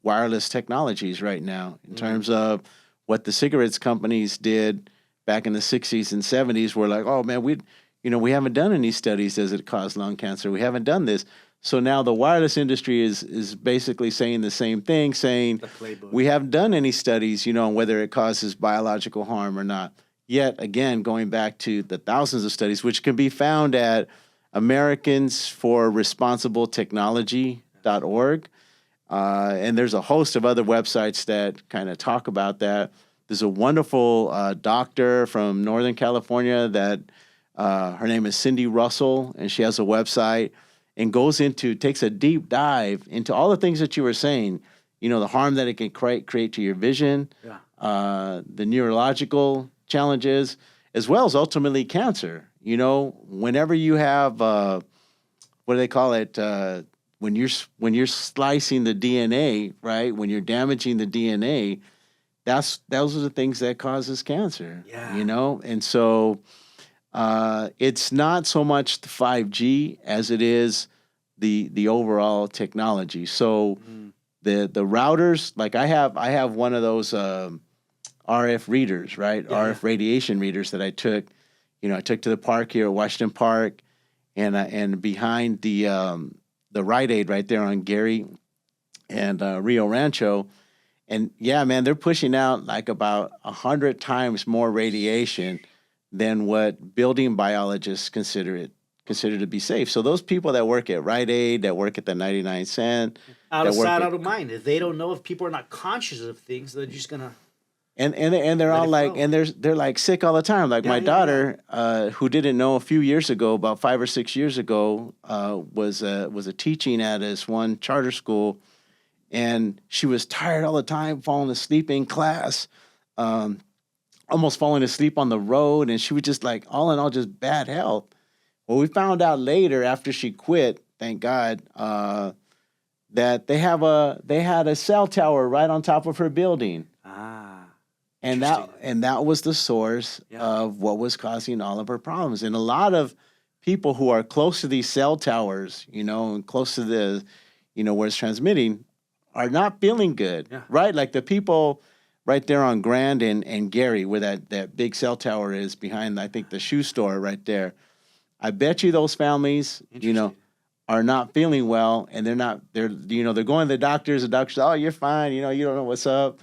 Speaker 2: wireless technologies right now in terms of what the cigarettes companies did back in the 60s and 70s were like, oh man, we haven't done any studies. Does it cause lung cancer? We haven't done this. So now the wireless industry is basically saying the same thing, saying we haven't done any studies, on whether it causes biological harm or not. Yet again, going back to the thousands of studies, which can be found at AmericansForResponsibleTechnology.org. And there's a host of other websites that kind of talk about that. There's a wonderful doctor from Northern California that her name is Cindy Russell, and she has a website and takes a deep dive into all the things that you were saying, the harm that it can create to your vision, the neurological challenges, as well as ultimately cancer. Whenever you have, what do they call it? When you're slicing the DNA, right? When you're damaging the DNA, those are the things that causes cancer.
Speaker 1: Yeah.
Speaker 2: And so it's not so much the 5G as it is the overall technology. So the routers, like I have one of those RF readers, right?
Speaker 1: Yeah.
Speaker 2: RF radiation readers that I took to the park here at Washington Park, and behind the Rite Aid right there on Gary and Rio Rancho. And yeah, man, they're pushing out like about 100 times more radiation than what building biologists consider to be safe. So those people that work at Rite Aid, that work at the 99 cent,
Speaker 1: out of sight, out of mind. If they don't know, if people are not conscious of things, they're just gonna.
Speaker 2: And they're all like, and they're like sick all the time. Like my daughter, who didn't know a few years ago, about 5 or 6 years ago, was a teaching at this one charter school, and she was tired all the time, falling asleep in class, almost falling asleep on the road, and she was just like, all in all, just bad health. Well, we found out later after she quit, thank God, that they had a cell tower right on top of her building. And that was the source of what was causing all of her problems. And a lot of people who are close to these cell towers, and close to the, where it's transmitting, are not feeling good, right? Like the people right there on Grand and Gary, where that big cell tower is behind, I think, the shoe store right there. I bet you those families, are not feeling well, and they're going to the doctors. The doctors, oh, you're fine. You don't know what's up.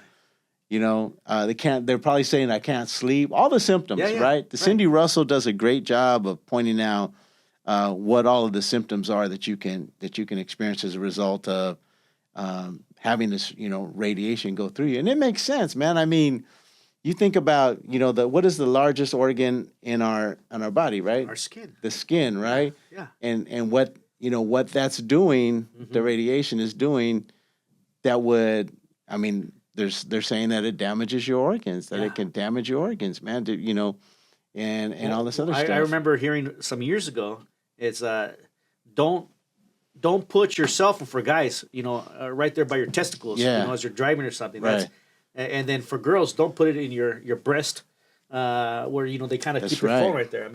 Speaker 2: They're probably saying I can't sleep. All the symptoms, right? Cindy Russell does a great job of pointing out what all of the symptoms are that you can experience as a result of having this, radiation go through you. And it makes sense, man. I mean, you think about, what is the largest organ in our body, right?
Speaker 1: Our skin.
Speaker 2: The skin, right?
Speaker 1: Yeah.
Speaker 2: And what that's doing, the radiation is doing, that would, I mean, they're saying that it damages your organs, that it can damage your organs, man, and all this other stuff.
Speaker 1: I remember hearing some years ago, it's don't put your cell phone, for guys, right there by your testicles, as you're driving or something.
Speaker 2: Right.
Speaker 1: And then for girls, don't put it in your breast, where they kind of keep your phone right there.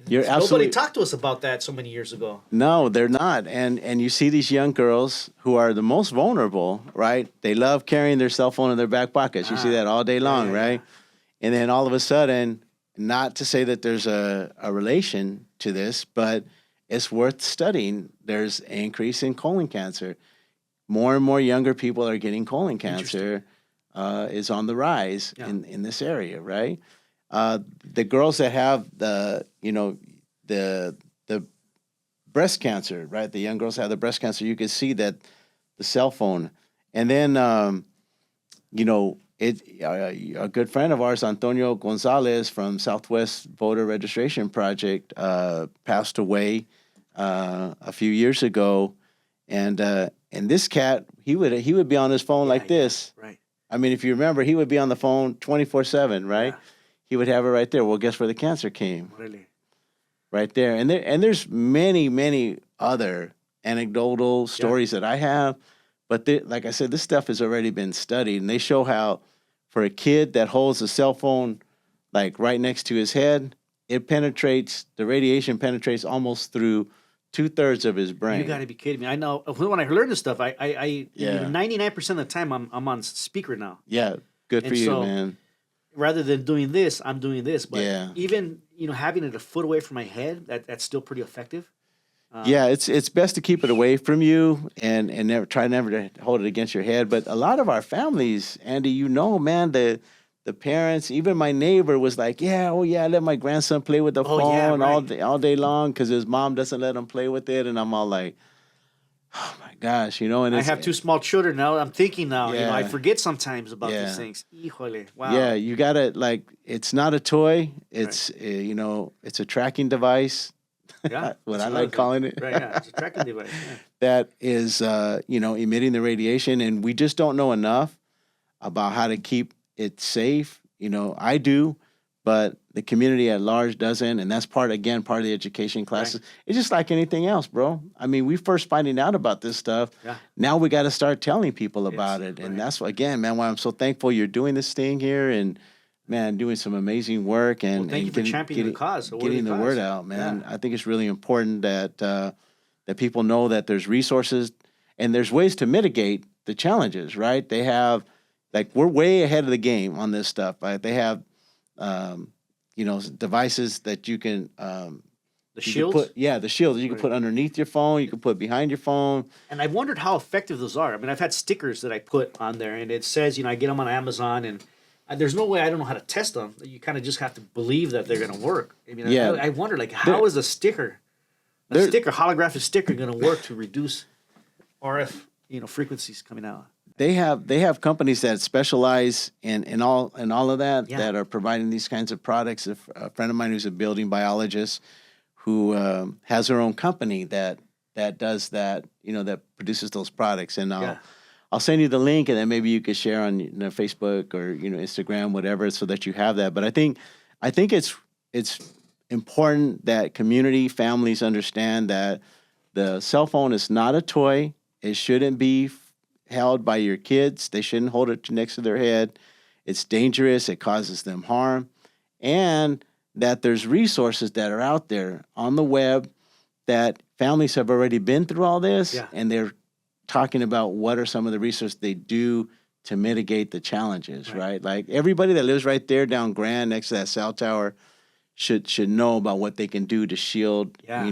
Speaker 1: Nobody talked to us about that so many years ago.
Speaker 2: No, they're not. And you see these young girls who are the most vulnerable, right? They love carrying their cell phone in their back pockets. You see that all day long, right? And then all of a sudden, not to say that there's a relation to this, but it's worth studying. There's an increase in colon cancer. More and more younger people are getting colon cancer, is on the rise in this area, right? The girls that have the breast cancer, right? The young girls have the breast cancer. You can see that the cell phone, and then a good friend of ours, Antonio Gonzalez from Southwest Voter Registration Project, passed away a few years ago, and this cat, he would be on his phone like this.
Speaker 1: Right.
Speaker 2: I mean, if you remember, he would be on the phone 24/7, right? Yeah. He would have it right there. Well, guess where the cancer came?
Speaker 1: Really?
Speaker 2: Right there. And there's many, many other anecdotal stories that I have. But like I said, this stuff has already been studied. And they show how for a kid that holds a cell phone like right next to his head, the radiation penetrates almost through 2/3 of his brain.
Speaker 1: You got to be kidding me. I know when I learned this stuff, 99% of the time I'm on speaker now.
Speaker 2: Yeah. Good for you, man.
Speaker 1: rather than doing this, I'm doing this. But
Speaker 2: Yeah.
Speaker 1: even having it a foot away from my head, that's still pretty effective.
Speaker 2: Yeah, it's best to keep it away from you and never to hold it against your head. But a lot of our families, Andy, man, the parents, even my neighbor was like, yeah, oh yeah, I let my grandson play with the
Speaker 1: Oh yeah,
Speaker 2: phone
Speaker 1: right.
Speaker 2: all day long because his mom doesn't let him play with it, and I'm all like, oh my gosh, and
Speaker 1: I
Speaker 2: it's
Speaker 1: have two small children now. I'm thinking now, I
Speaker 2: yeah,
Speaker 1: forget sometimes about these
Speaker 2: yeah.
Speaker 1: things. Híjole,
Speaker 2: Yeah,
Speaker 1: wow.
Speaker 2: you gotta like. It's not a toy.
Speaker 1: Right.
Speaker 2: It's it's a tracking device.
Speaker 1: Yeah,
Speaker 2: What
Speaker 1: that's
Speaker 2: I
Speaker 1: another
Speaker 2: like
Speaker 1: thing.
Speaker 2: calling it.
Speaker 1: Right, yeah. It's a tracking device. Yeah.
Speaker 2: That is emitting the radiation, and we just don't know enough about how to keep it safe. I do, but the community at large doesn't, and that's part of the education
Speaker 1: Right.
Speaker 2: classes. It's just like anything else, bro. I mean, we first finding out about this stuff.
Speaker 1: Yeah.
Speaker 2: Now we got to start telling people
Speaker 1: It's
Speaker 2: about it, and
Speaker 1: right.
Speaker 2: that's why, again, man, why I'm so thankful you're doing this thing here, and man, doing some amazing work
Speaker 1: Well,
Speaker 2: and
Speaker 1: thank you for championing the cause, a worthy
Speaker 2: getting the word
Speaker 1: cause.
Speaker 2: out,
Speaker 1: Yeah.
Speaker 2: man. I think it's really important that people know that there's resources and there's ways to mitigate the challenges, right? They have, like, we're way ahead of the game on this stuff, right? They have, devices that you can,
Speaker 1: The
Speaker 2: you can
Speaker 1: shields.
Speaker 2: put, the shield that you can
Speaker 1: Right.
Speaker 2: put underneath your phone, you can put behind your phone.
Speaker 1: And I wondered how effective those are. I mean, I've had stickers that I put on there, and it says, I get them on Amazon, and there's no way I don't know how to test them. You kind of just have to believe that they're going to work. I mean,
Speaker 2: Yeah,
Speaker 1: I wonder, like,
Speaker 2: they're,
Speaker 1: how is a
Speaker 2: they're,
Speaker 1: holographic sticker, going to work to reduce RF, frequencies coming out?
Speaker 2: they have companies that specialize in all of that
Speaker 1: Yeah.
Speaker 2: that are providing these kinds of products. A friend of mine who's a building biologist who has her own company that does that, that produces those products. And
Speaker 1: Yeah.
Speaker 2: I'll send you the link, and then maybe you could share on Facebook or Instagram, whatever, so that you have that. But I think it's important that community families understand that the cell phone is not a toy. It shouldn't be held by your kids. They shouldn't hold it next to their head. It's dangerous. It causes them harm. And that there's resources that are out there on the web that families have already been through all this,
Speaker 1: Yeah.
Speaker 2: and they're talking about what are some of the resources they do to mitigate the challenges, right? Like everybody that lives right there down Grand next to that cell tower should know about what they can do to shield,
Speaker 1: Yeah.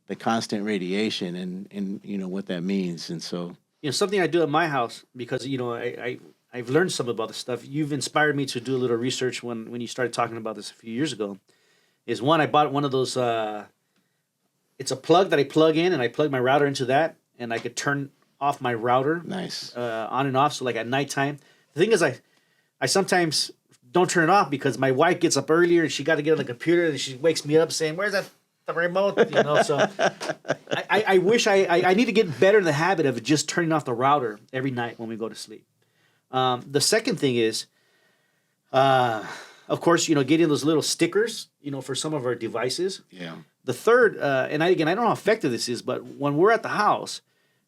Speaker 2: the constant radiation and what that means. And so
Speaker 1: Something I do at my house because I've learned some about this stuff. You've inspired me to do a little research when you started talking about this a few years ago. Is one, I bought one of those. It's a plug that I plug in, and I plug my router into that, and I could turn off my router
Speaker 2: nice.
Speaker 1: on and off. So like at nighttime, the thing is, I sometimes don't turn it off because my wife gets up earlier and she got to get on the computer, and she wakes me up saying, "Where's the remote?" So I wish I need to get better in the habit of just turning off the router every night when we go to sleep. The second thing is, of course, getting those little stickers, for some of our devices.
Speaker 2: Yeah.
Speaker 1: The third, and I don't know how effective this is, but when we're at the house,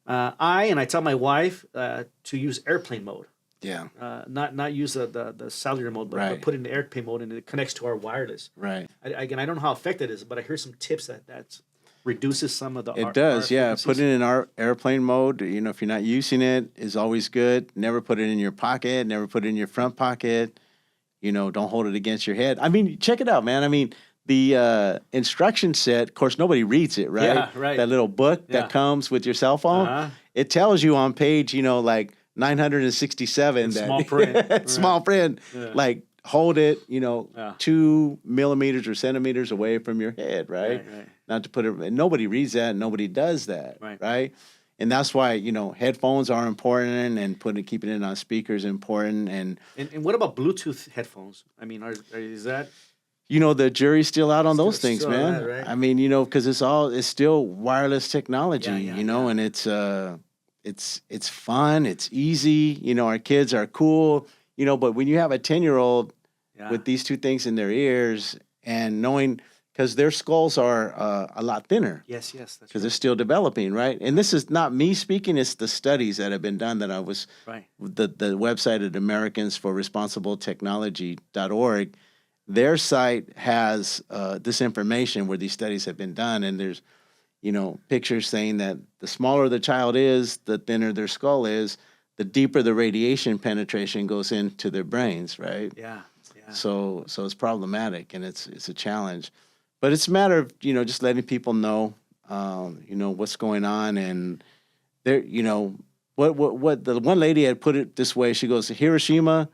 Speaker 1: I tell my wife to use airplane mode.
Speaker 2: Yeah.
Speaker 1: Not use the cellular mode, but put it in airplane mode, and it connects to our wireless.
Speaker 2: Right.
Speaker 1: I don't know how effective it is, but I heard some tips that reduces some of the.
Speaker 2: It does, yeah.
Speaker 1: frequencies.
Speaker 2: Put it in our airplane mode. If you're not using it, is always good. Never put it in your pocket. Never put it in your front pocket. Don't hold it against your head. I mean, check it out, man. I mean, the instruction set. Of course, nobody reads it, right?
Speaker 1: Yeah, right.
Speaker 2: That little book that comes with your cell phone.
Speaker 1: Uh-huh.
Speaker 2: It tells you on page, like 967.
Speaker 1: In
Speaker 2: that
Speaker 1: small print.
Speaker 2: small print.
Speaker 1: Yeah.
Speaker 2: Like hold it, 2 millimeters or centimeters away from your head, right?
Speaker 1: Right.
Speaker 2: Not to put it. Nobody reads that. Nobody does that,
Speaker 1: Right.
Speaker 2: right? And that's why headphones are important, and keeping it on speakers important. And
Speaker 1: what about Bluetooth headphones? I mean, is that?
Speaker 2: the jury's still out on those
Speaker 1: Still
Speaker 2: things,
Speaker 1: on
Speaker 2: man.
Speaker 1: that, right?
Speaker 2: I mean, because it's still wireless technology,
Speaker 1: Yeah.
Speaker 2: and it's fun, it's easy. Our kids are cool, but when you have a 10-year-old with these two things in their ears and knowing, because their skulls are a lot thinner.
Speaker 1: Yes, that's
Speaker 2: because they're still developing, right? And this is not me speaking; it's the studies that have been done. That I was the website at Americans for Responsible Technology.org. Their site has this information where these studies have been done, and there's pictures saying that the smaller the child is, the thinner their skull is, the deeper the radiation penetration goes into their brains, right?
Speaker 1: Yeah.
Speaker 2: So it's problematic, and it's a challenge. But it's a matter of, just letting people know, what's going on. And there, what the one lady had put it this way. She goes, Hiroshima,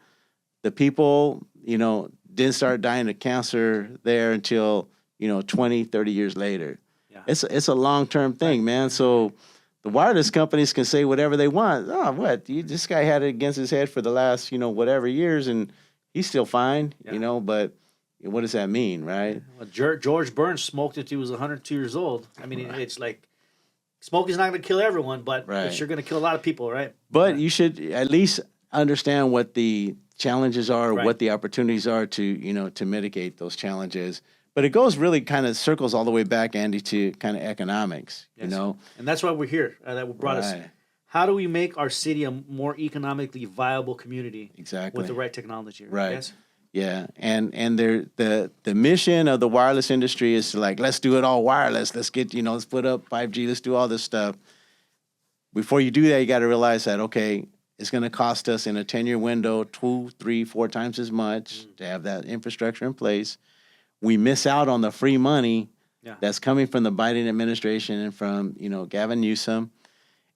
Speaker 2: the people, didn't start dying of cancer there until, 20, 30 years later. Yeah. It's a long-term thing, man. So the wireless companies can say whatever they want. Oh, what? This guy had it against his head for the last, whatever years, and he's still fine, but what does that mean, right?
Speaker 1: Well, George Burns smoked it till he was 102 years old. I mean, it's like, smoking's not going to kill everyone, but it's sure going to kill a lot of people, right?
Speaker 2: But you should at least understand what the challenges are, what the opportunities are to mitigate those challenges. But it goes really kind of circles all the way back, Andy, to kind of economics, And
Speaker 1: that's why we're here. That brought us. How do we make our city a more economically viable community?
Speaker 2: Exactly.
Speaker 1: With the right technology,
Speaker 2: right?
Speaker 1: Yes?
Speaker 2: Yeah, and the mission of the wireless industry is to, like, let's do it all wireless. Let's get, let's put up 5G. Let's do all this stuff. Before you do that, you got to realize that, okay, it's going to cost us in a 10-year window 2, 3, 4 times as much to have that infrastructure in place. We miss out on the free money that's coming from the Biden administration and from, Gavin Newsom,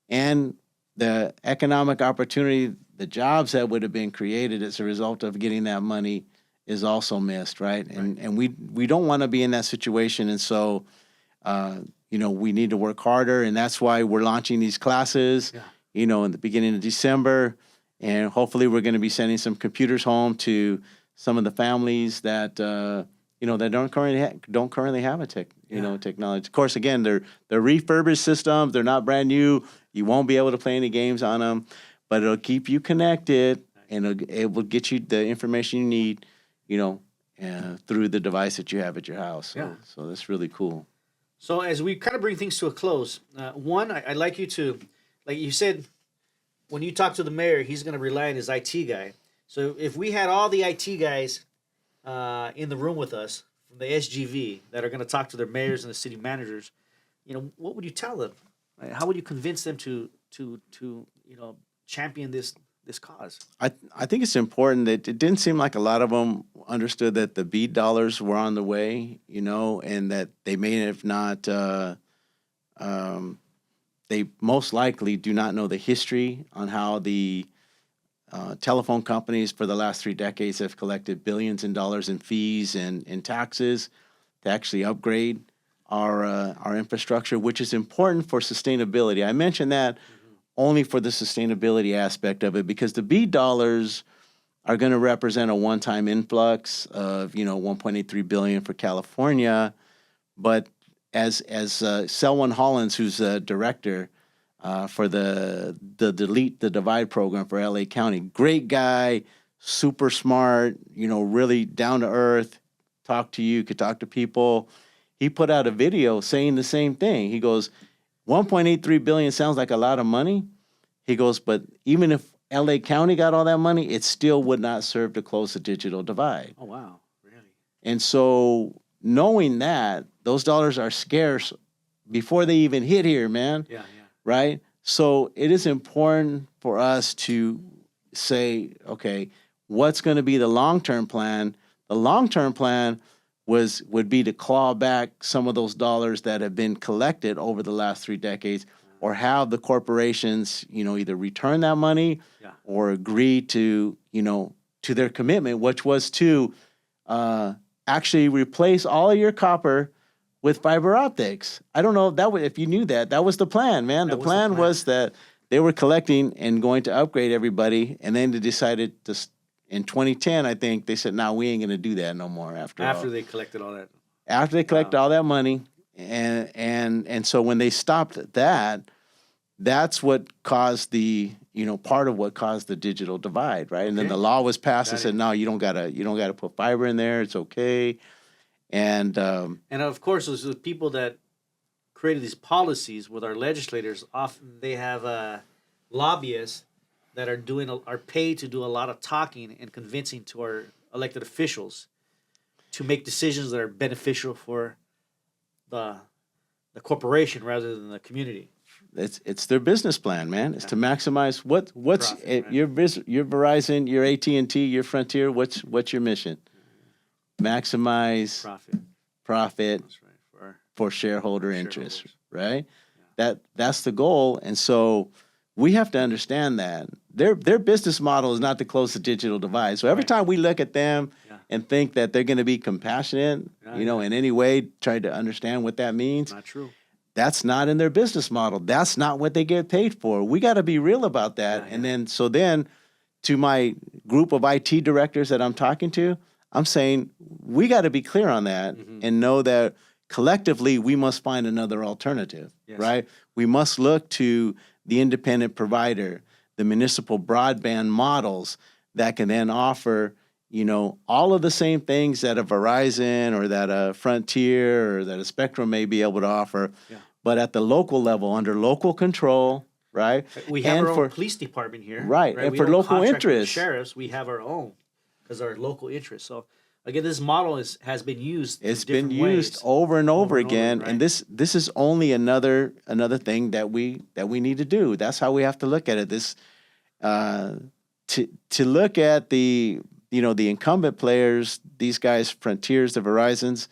Speaker 2: and the economic opportunity, the jobs that would have been created as a result of getting that money is also missed, right? And we don't want to be in that situation. And so, we need to work harder. And that's why we're launching these classes, in the beginning of December. And hopefully we're going to be sending some computers home to some of the families that, that don't currently have a technology. Of course, again, they're refurbished systems. They're not brand new. You won't be able to play any games on them, but it'll keep you connected, and it will get you the information you need, through the device that you have at your house. So that's really cool.
Speaker 1: So as we kind of bring things to a close, one, I'd like you to, like you said, when you talk to the mayor, he's going to rely on his IT guy. So if we had all the IT guys in the room with us from the SGV that are going to talk to their mayors and the city managers, what would you tell them? Right? How would you convince them to champion this cause?
Speaker 2: I think it's important that it didn't seem like a lot of them understood that the BEAD dollars were on the way, and that they may have not. They most likely do not know the history on how the telephone companies for the last 3 decades have collected billions in dollars in fees and taxes to actually upgrade our infrastructure, which is important for sustainability. I mentioned that only for the sustainability aspect of it, because the BEAD dollars are going to represent a one-time influx of, $1.83 billion for California. But as Selwyn Hollins, who's the director for the Delete the Divide program for LA County, great guy, super smart, really down to earth, could talk to people. He put out a video saying the same thing. He goes, 1.83 billion sounds like a lot of money. He goes, but even if LA County got all that money, it still would not serve to close the digital divide.
Speaker 1: Oh, wow. Really?
Speaker 2: And so knowing that, those dollars are scarce before they even hit here, man.
Speaker 1: Yeah.
Speaker 2: Right? So it is important for us to say, okay, what's going to be the long-term plan? The long-term plan would be to claw back some of those dollars that have been collected over the last 3 decades, or have the corporations, either return that money or agree to, to their commitment, which was to actually replace all of your copper with fiber optics. I don't know if you knew that was the plan, man. The plan was that they were collecting and going to upgrade everybody, and then they decided to. In 2010, I think they said, "No, we ain't going to do that no more."
Speaker 1: After they collected all that.
Speaker 2: After they collect all that money, and so when they stopped that, that's what caused the part of what caused the digital divide, right? And then the law was passed and said, "No, you don't gotta put fiber in there. It's okay." And
Speaker 1: of course, those people that created these policies with our legislators, often they have lobbyists that are paid to do a lot of talking and convincing to our elected officials to make decisions that are beneficial for the corporation rather than the community.
Speaker 2: it's their business plan, man. It's to maximize what's
Speaker 1: Profit, right?
Speaker 2: your Verizon, your AT&T, your Frontier. What's your mission? Maximize profit
Speaker 1: That's right.
Speaker 2: for shareholder interest, right? That's the goal, and so we have to understand that their business model is not to close the digital divide. So every time we look at them and think that they're going to be compassionate, in any way, try to understand what that means.
Speaker 1: Not true.
Speaker 2: That's not in their business model. That's not what they get paid for. We got to be real about that. And then to my group of IT directors that I'm talking to, I'm saying we got to be clear on that and know that collectively we must find another alternative, right? We must look to the independent provider, the municipal broadband models that can then offer, all of the same things that a Verizon or that a Frontier or that a Spectrum may be able to offer, but at the local level, under local control, right?
Speaker 1: We have our own police department here.
Speaker 2: Right, and
Speaker 1: We
Speaker 2: for
Speaker 1: don't
Speaker 2: local
Speaker 1: contract with
Speaker 2: interests.
Speaker 1: sheriffs, we have our own because our local interests. So again, this model has been used.
Speaker 2: It's
Speaker 1: in different
Speaker 2: been used
Speaker 1: ways.
Speaker 2: over and over again,
Speaker 1: right?
Speaker 2: and this is only another thing that we need to do. That's how we have to look at it. This to look at the the incumbent players, these guys, Frontiers, the Verizons,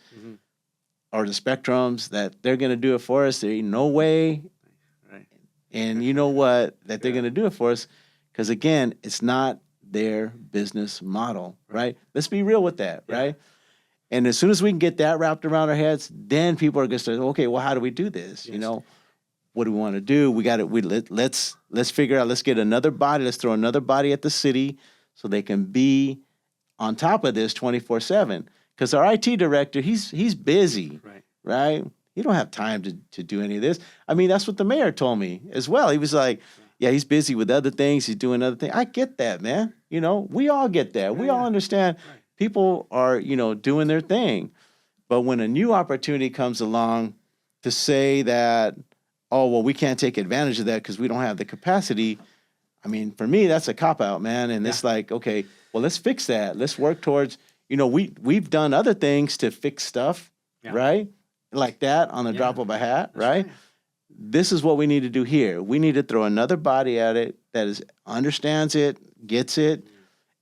Speaker 2: or the Spectrums, that they're going to do it for us. There ain't no way,
Speaker 1: Right.
Speaker 2: and you know what, that they're going to do it for us, because again, it's not their business model, right? Let's be real with that, right? And as soon as we can get that wrapped around our heads, then people are going to say, okay, well, how do we do this? What do we want to do? Let's figure out. Let's get another body. Let's throw another body at the city so they can be on top of this 24/7. Because our IT director, he's busy, right? He don't have time to do any of this. I mean, that's what the mayor told me as well. He was like, yeah, he's busy with other things. He's doing other things. I get that, man. We all get that. We all understand. People are, doing their thing. But when a new opportunity comes along to say that, oh, well, we can't take advantage of that because we don't have the capacity, I mean, for me, that's a cop-out, man. And it's like, okay, well, let's fix that. Let's work towards, we've done other things to fix stuff, right? Like that on the drop of a hat, right? This is what we need to do here. We need to throw another body at it that understands it, gets it,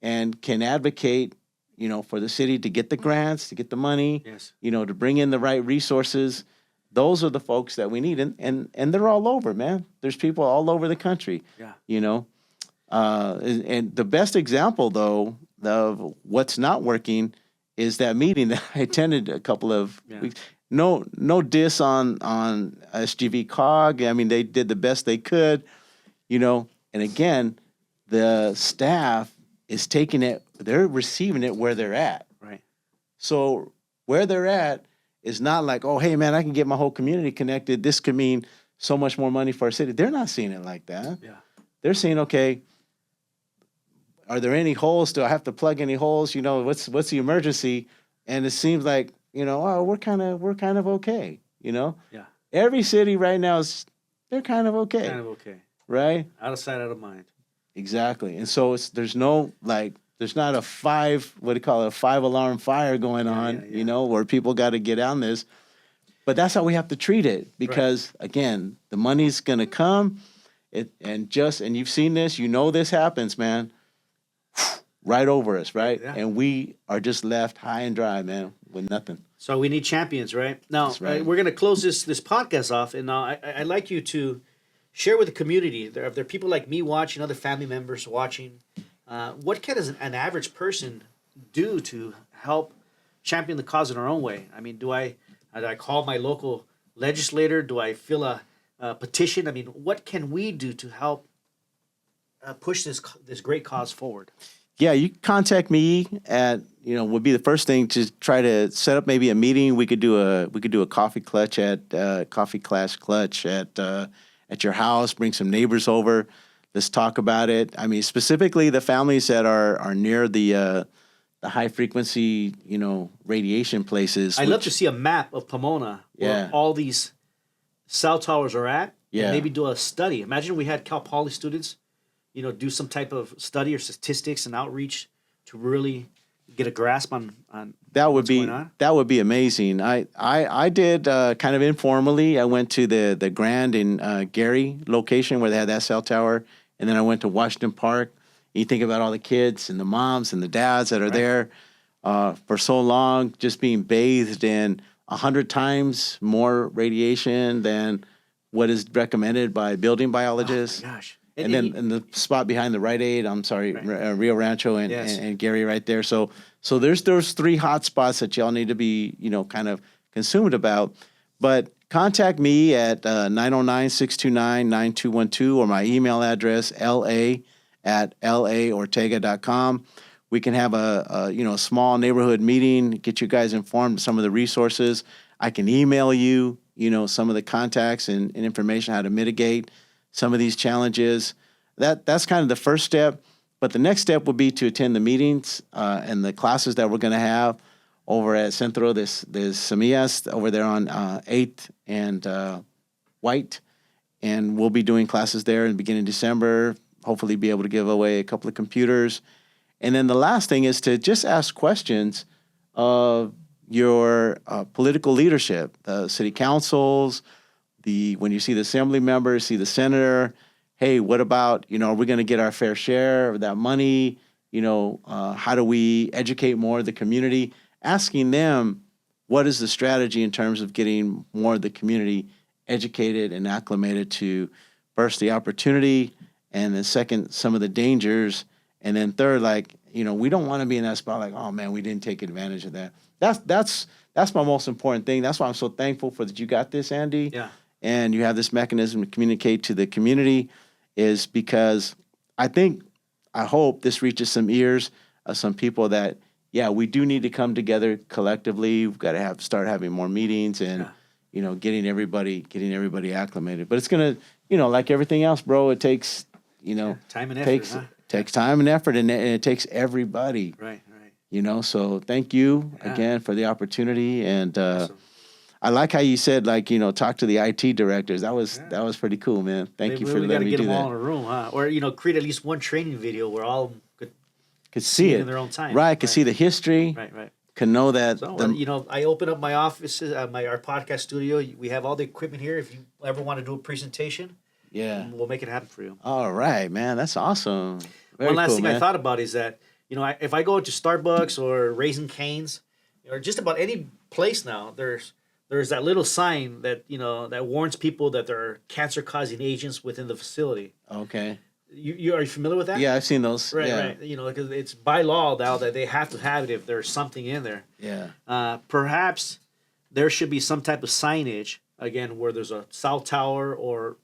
Speaker 2: and can advocate, for the city to get the grants, to get the money, to bring in the right resources. Those are the folks that we need, and they're all over, man. There's people all over the country, and the best example, though, of what's not working is that meeting that I attended a couple of weeks. No diss on SGV COG. I mean, they did the best they could, and again, the staff is taking it, they're receiving it where they're at.
Speaker 1: Right.
Speaker 2: So where they're at is not like, oh, hey, man, I can get my whole community connected. This could mean so much more money for our city. They're not seeing it like that.
Speaker 1: Yeah.
Speaker 2: They're saying, okay, are there any holes? Do I have to plug any holes? What's the emergency? And it seems like, oh, we're kind of okay.
Speaker 1: Yeah.
Speaker 2: Every city right now they're kind of okay.
Speaker 1: Kind of okay.
Speaker 2: Right?
Speaker 1: Out of sight, out of mind.
Speaker 2: Exactly. And so there's not a 5-alarm fire going on, where people got to get on this. But that's how we have to treat it, because again, the money's going to come, and you've seen this, this happens, man, right over us, right? Yeah. And we are just left high and dry, man, with nothing.
Speaker 1: So we need champions, right? Now, we're going to close this podcast off, and now I'd like you to share with the community. There are people like me watching, other family members watching. What can an average person do to help champion the cause in our own way? I mean, do I call my local legislator? Do I fill a petition? I mean, what can we do to help push this great cause forward?
Speaker 2: Yeah, you contact me at would be the first thing to try to set up maybe a meeting. We could do a coffee clutch at your house. Bring some neighbors over. Let's talk about it. I mean, specifically the families that are near the high frequency radiation places.
Speaker 1: I'd love to see a map of Pomona where all these cell towers are at.
Speaker 2: Yeah.
Speaker 1: And maybe do a study. Imagine we had Cal Poly students, do some type of study or statistics and outreach to really get a grasp on
Speaker 2: that would
Speaker 1: what's
Speaker 2: be
Speaker 1: going on?
Speaker 2: that would be amazing. I did kind of informally. I went to the Grand in Gary location where they had that cell tower, and then I went to Washington Park. You think about all the kids and the moms and the dads that are there for so long, just being bathed in 100 times more radiation than what is recommended by building biologists.
Speaker 1: Oh my gosh!
Speaker 2: And then in the spot behind the Rite Aid, Rio Rancho and Gary right there. So there's those 3 hot spots that y'all need to be, kind of consumed about. But contact me at 909-629-9212 or my email address, la@laortega.com. We can have a small neighborhood meeting, get you guys informed of some of the resources. I can email you, some of the contacts and information how to mitigate some of these challenges. That's kind of the first step. But the next step would be to attend the meetings and the classes that we're going to have over at Centro de Semillas over there on 8th and White. And we'll be doing classes there in the beginning of December, hopefully be able to give away a couple of computers. And then the last thing is to just ask questions of your political leadership, the city councils, when you see the assembly members, see the senator, hey, what about, are we going to get our fair share of that money? How do we educate more of the community? Asking them, what is the strategy in terms of getting more of the community educated and acclimated to first the opportunity, and then second, some of the dangers, and then third, we don't want to be in that spot oh man, we didn't take advantage of that. That's my most important thing. That's why I'm so thankful for that you got this, Andy.
Speaker 1: Yeah.
Speaker 2: And you have this mechanism to communicate to the community, is because I hope this reaches some ears of some people that, we do need to come together collectively. We've got to start having more meetings and, getting everybody acclimated. But it's going to, like everything else, bro, it takes,
Speaker 1: time and effort.
Speaker 2: Takes time and effort, and it takes everybody.
Speaker 1: Right.
Speaker 2: So thank you again for the opportunity. And
Speaker 1: Awesome.
Speaker 2: I like how you said, talk to the IT directors. That was pretty cool, man. Thank you for letting me do that.
Speaker 1: We got to get them all in a room, huh? Or, create at least one training video where all
Speaker 2: could see it
Speaker 1: in their own time.
Speaker 2: Right, could see the history.
Speaker 1: Right.
Speaker 2: Can know that.
Speaker 1: So, I open up my offices, our podcast studio. We have all the equipment here. If you ever want to do a presentation, we'll make it happen for you.
Speaker 2: All right, man. That's awesome.
Speaker 1: One last thing I thought about is that, if I go to Starbucks or Raising Cane's, or just about any place now, there's that little sign that that warns people that there are cancer-causing agents within the facility.
Speaker 2: Okay.
Speaker 1: Are you familiar with that?
Speaker 2: Yeah, I've seen those.
Speaker 1: Right. Because it's by law now that they have to have it if there's something in there.
Speaker 2: Yeah.
Speaker 1: Perhaps there should be some type of signage again where there's a cell tower, or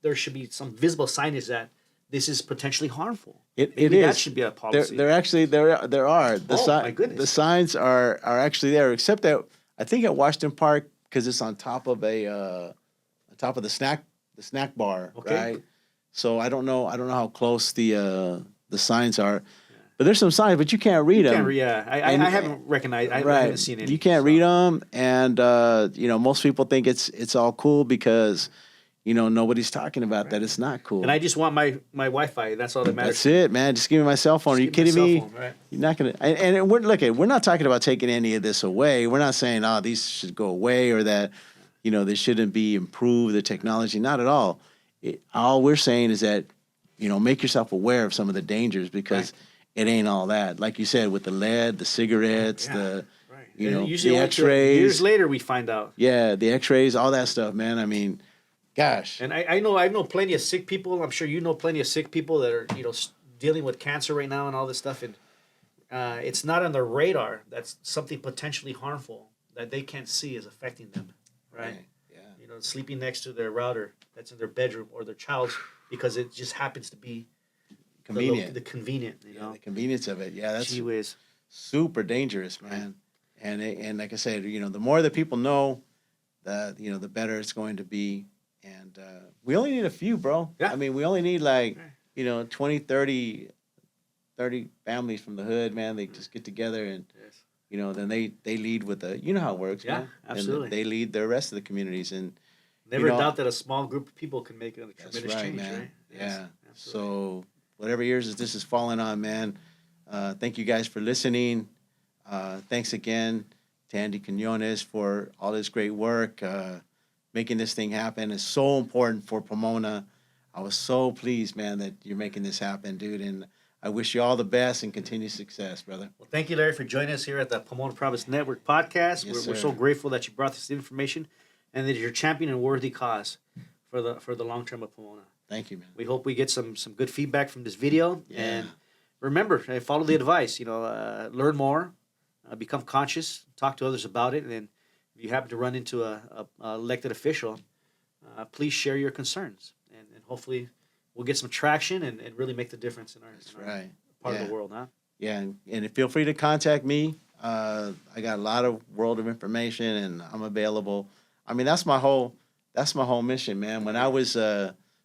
Speaker 1: there should be some visible signage that this is potentially harmful.
Speaker 2: It is.
Speaker 1: That should be a policy.
Speaker 2: There actually are.
Speaker 1: My goodness.
Speaker 2: The signs are actually there, except that I think at Washington Park, because it's on top of the snack bar, right? So I don't know how close the signs are, but there's some signs, but you can't read them.
Speaker 1: I haven't recognized. I haven't seen any.
Speaker 2: You can't read them, and most people think it's all cool because nobody's talking about that. It's not cool.
Speaker 1: And I just want my Wi-Fi. That's all that matters.
Speaker 2: That's it, man. Just give me my cell phone. Are you kidding me?
Speaker 1: Right.
Speaker 2: You're not gonna. And we're not talking about taking any of this away. We're not saying these should go away or that they shouldn't be improved, the technology. Not at all. All we're saying is that make yourself aware of some of the dangers, because it ain't all that. Like you said, with the lead, the cigarettes, the the X-rays.
Speaker 1: Years later, we find out.
Speaker 2: Yeah, the X-rays, all that stuff, man. I mean, gosh.
Speaker 1: And I know plenty of sick people. I'm sure you know plenty of sick people that are dealing with cancer right now and all this stuff, and it's not on their radar. That's something potentially harmful that they can't see is affecting them, right? Yeah. Sleeping next to their router that's in their bedroom, or their child's, because it just happens to be
Speaker 2: convenient.
Speaker 1: The convenient,
Speaker 2: the convenience of it. Yeah, that's
Speaker 1: Gee whiz.
Speaker 2: Super dangerous, man. And like I said, the more that people know, the better it's going to be. And we only need a few, bro.
Speaker 1: Yeah.
Speaker 2: I mean, we only need 20, 30 families from the hood, man. They just get together and, then they lead with how it works,
Speaker 1: yeah,
Speaker 2: man.
Speaker 1: Absolutely.
Speaker 2: And they lead the rest of the communities. And
Speaker 1: never doubt that a small group of people can make a tremendous change,
Speaker 2: man.
Speaker 1: right?
Speaker 2: Yeah.
Speaker 1: Yes,
Speaker 2: so whatever years this is falling on, man, Thank you guys for listening. Thanks again to Andy Quinones for all his great work. Making this thing happen is so important for Pomona. I was so pleased, man, that you're making this happen, dude. And I wish you all the best and continued success, brother.
Speaker 1: Well, thank you, Larry, for joining us here at the Pomona Promise Network podcast.
Speaker 2: Yes,
Speaker 1: We're so grateful that you brought this information and that you're championing a worthy cause for the long term of Pomona.
Speaker 2: Thank you, man.
Speaker 1: We hope we get some good feedback from this video.
Speaker 2: Yeah.
Speaker 1: And remember, follow the advice. Learn more, become conscious, talk to others about it, and then if you happen to run into a elected official, please share your concerns, and hopefully we'll get some traction and really make the difference in our part of the world, huh?
Speaker 2: Yeah, and feel free to contact me. I got a lot of world of information, and I'm available. I mean, that's my whole mission, man. When I was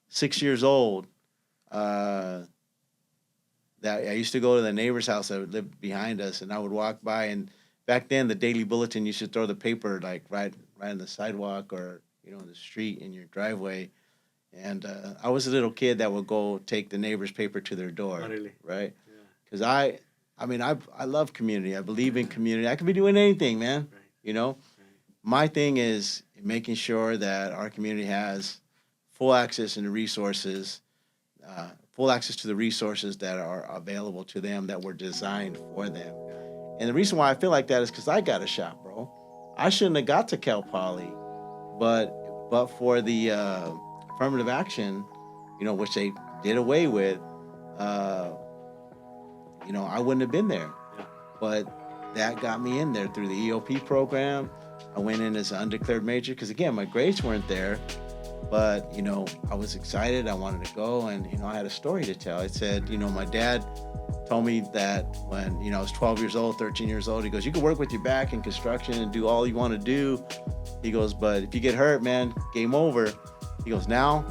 Speaker 2: 6 years old, that I used to go to the neighbor's house that lived behind us, and I would walk by, and back then the Daily Bulletin used to throw the paper like right on the sidewalk or in the street in your driveway, and I was a little kid that would go take the neighbor's paper to their door, right? Because I love community. I believe in community. I could be doing anything, man. Right. My thing is making sure that our community has full access to the resources that are available to them, that were designed for them. And the reason why I feel like that is because I got a shot, bro. I shouldn't have got to Cal Poly, but for the affirmative action, which they did away with, I wouldn't have been there. Yeah. But that got me in there through the EOP program. I went in as an undeclared major because, again, my grades weren't there. But, I was excited. I wanted to go, and, I had a story to tell. I said, my dad told me that when, I was 12 years old, 13 years old, he goes, you can work with your back in construction and do all you want to do. He goes, but if you get hurt, man, game over. He goes, now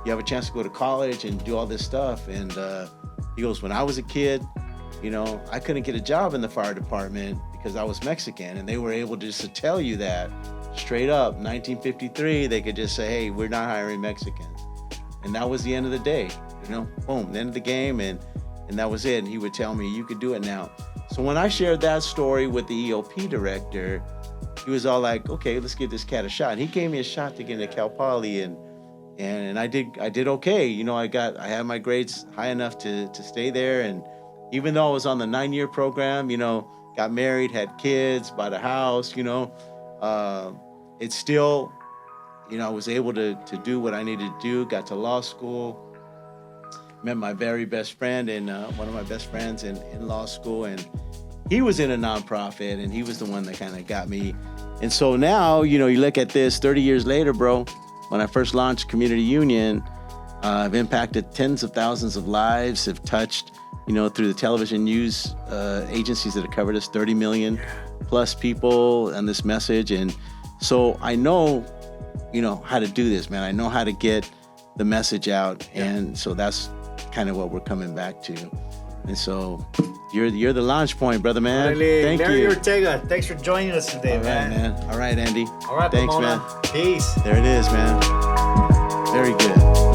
Speaker 2: you have a chance to go to college and do all this stuff. And he goes, when I was a kid, I couldn't get a job in the fire department because I was Mexican, and they were able just to tell you that straight up. 1953, they could just say, hey, we're not hiring Mexicans. And that was the end of the day, boom, the end of the game, and that was it. And he would tell me, you could do it now. So when I shared that story with the EOP director, he was all like, okay, let's give this cat a shot. And he gave me a shot to get into Cal Poly, and I did okay. I had my grades high enough to stay there. And even though I was on the 9-year program, got married, had kids, bought a house, it's still, I was able to do what I needed to do, got to law school, met my very best friend and one of my best friends in law school, and he was in a nonprofit, and he was the one that kind of got me. And so now, you look at this 30 years later, bro, when I first launched Community Union, I've impacted tens of thousands of lives, have touched, through the television news agencies that have covered us, 30 million plus people on this message. And so I know, how to do this, man. I know how to get the message out. Yeah. And so that's kind of what we're coming back to. And so you're the launch point, brother, man. Thank you.
Speaker 1: Larry Ortega, thanks for joining us today,
Speaker 2: All right, man. All right, Andy.
Speaker 1: All right,
Speaker 2: thanks,
Speaker 1: Pomona.
Speaker 2: man.
Speaker 1: Peace.
Speaker 2: There it is, man. Very good.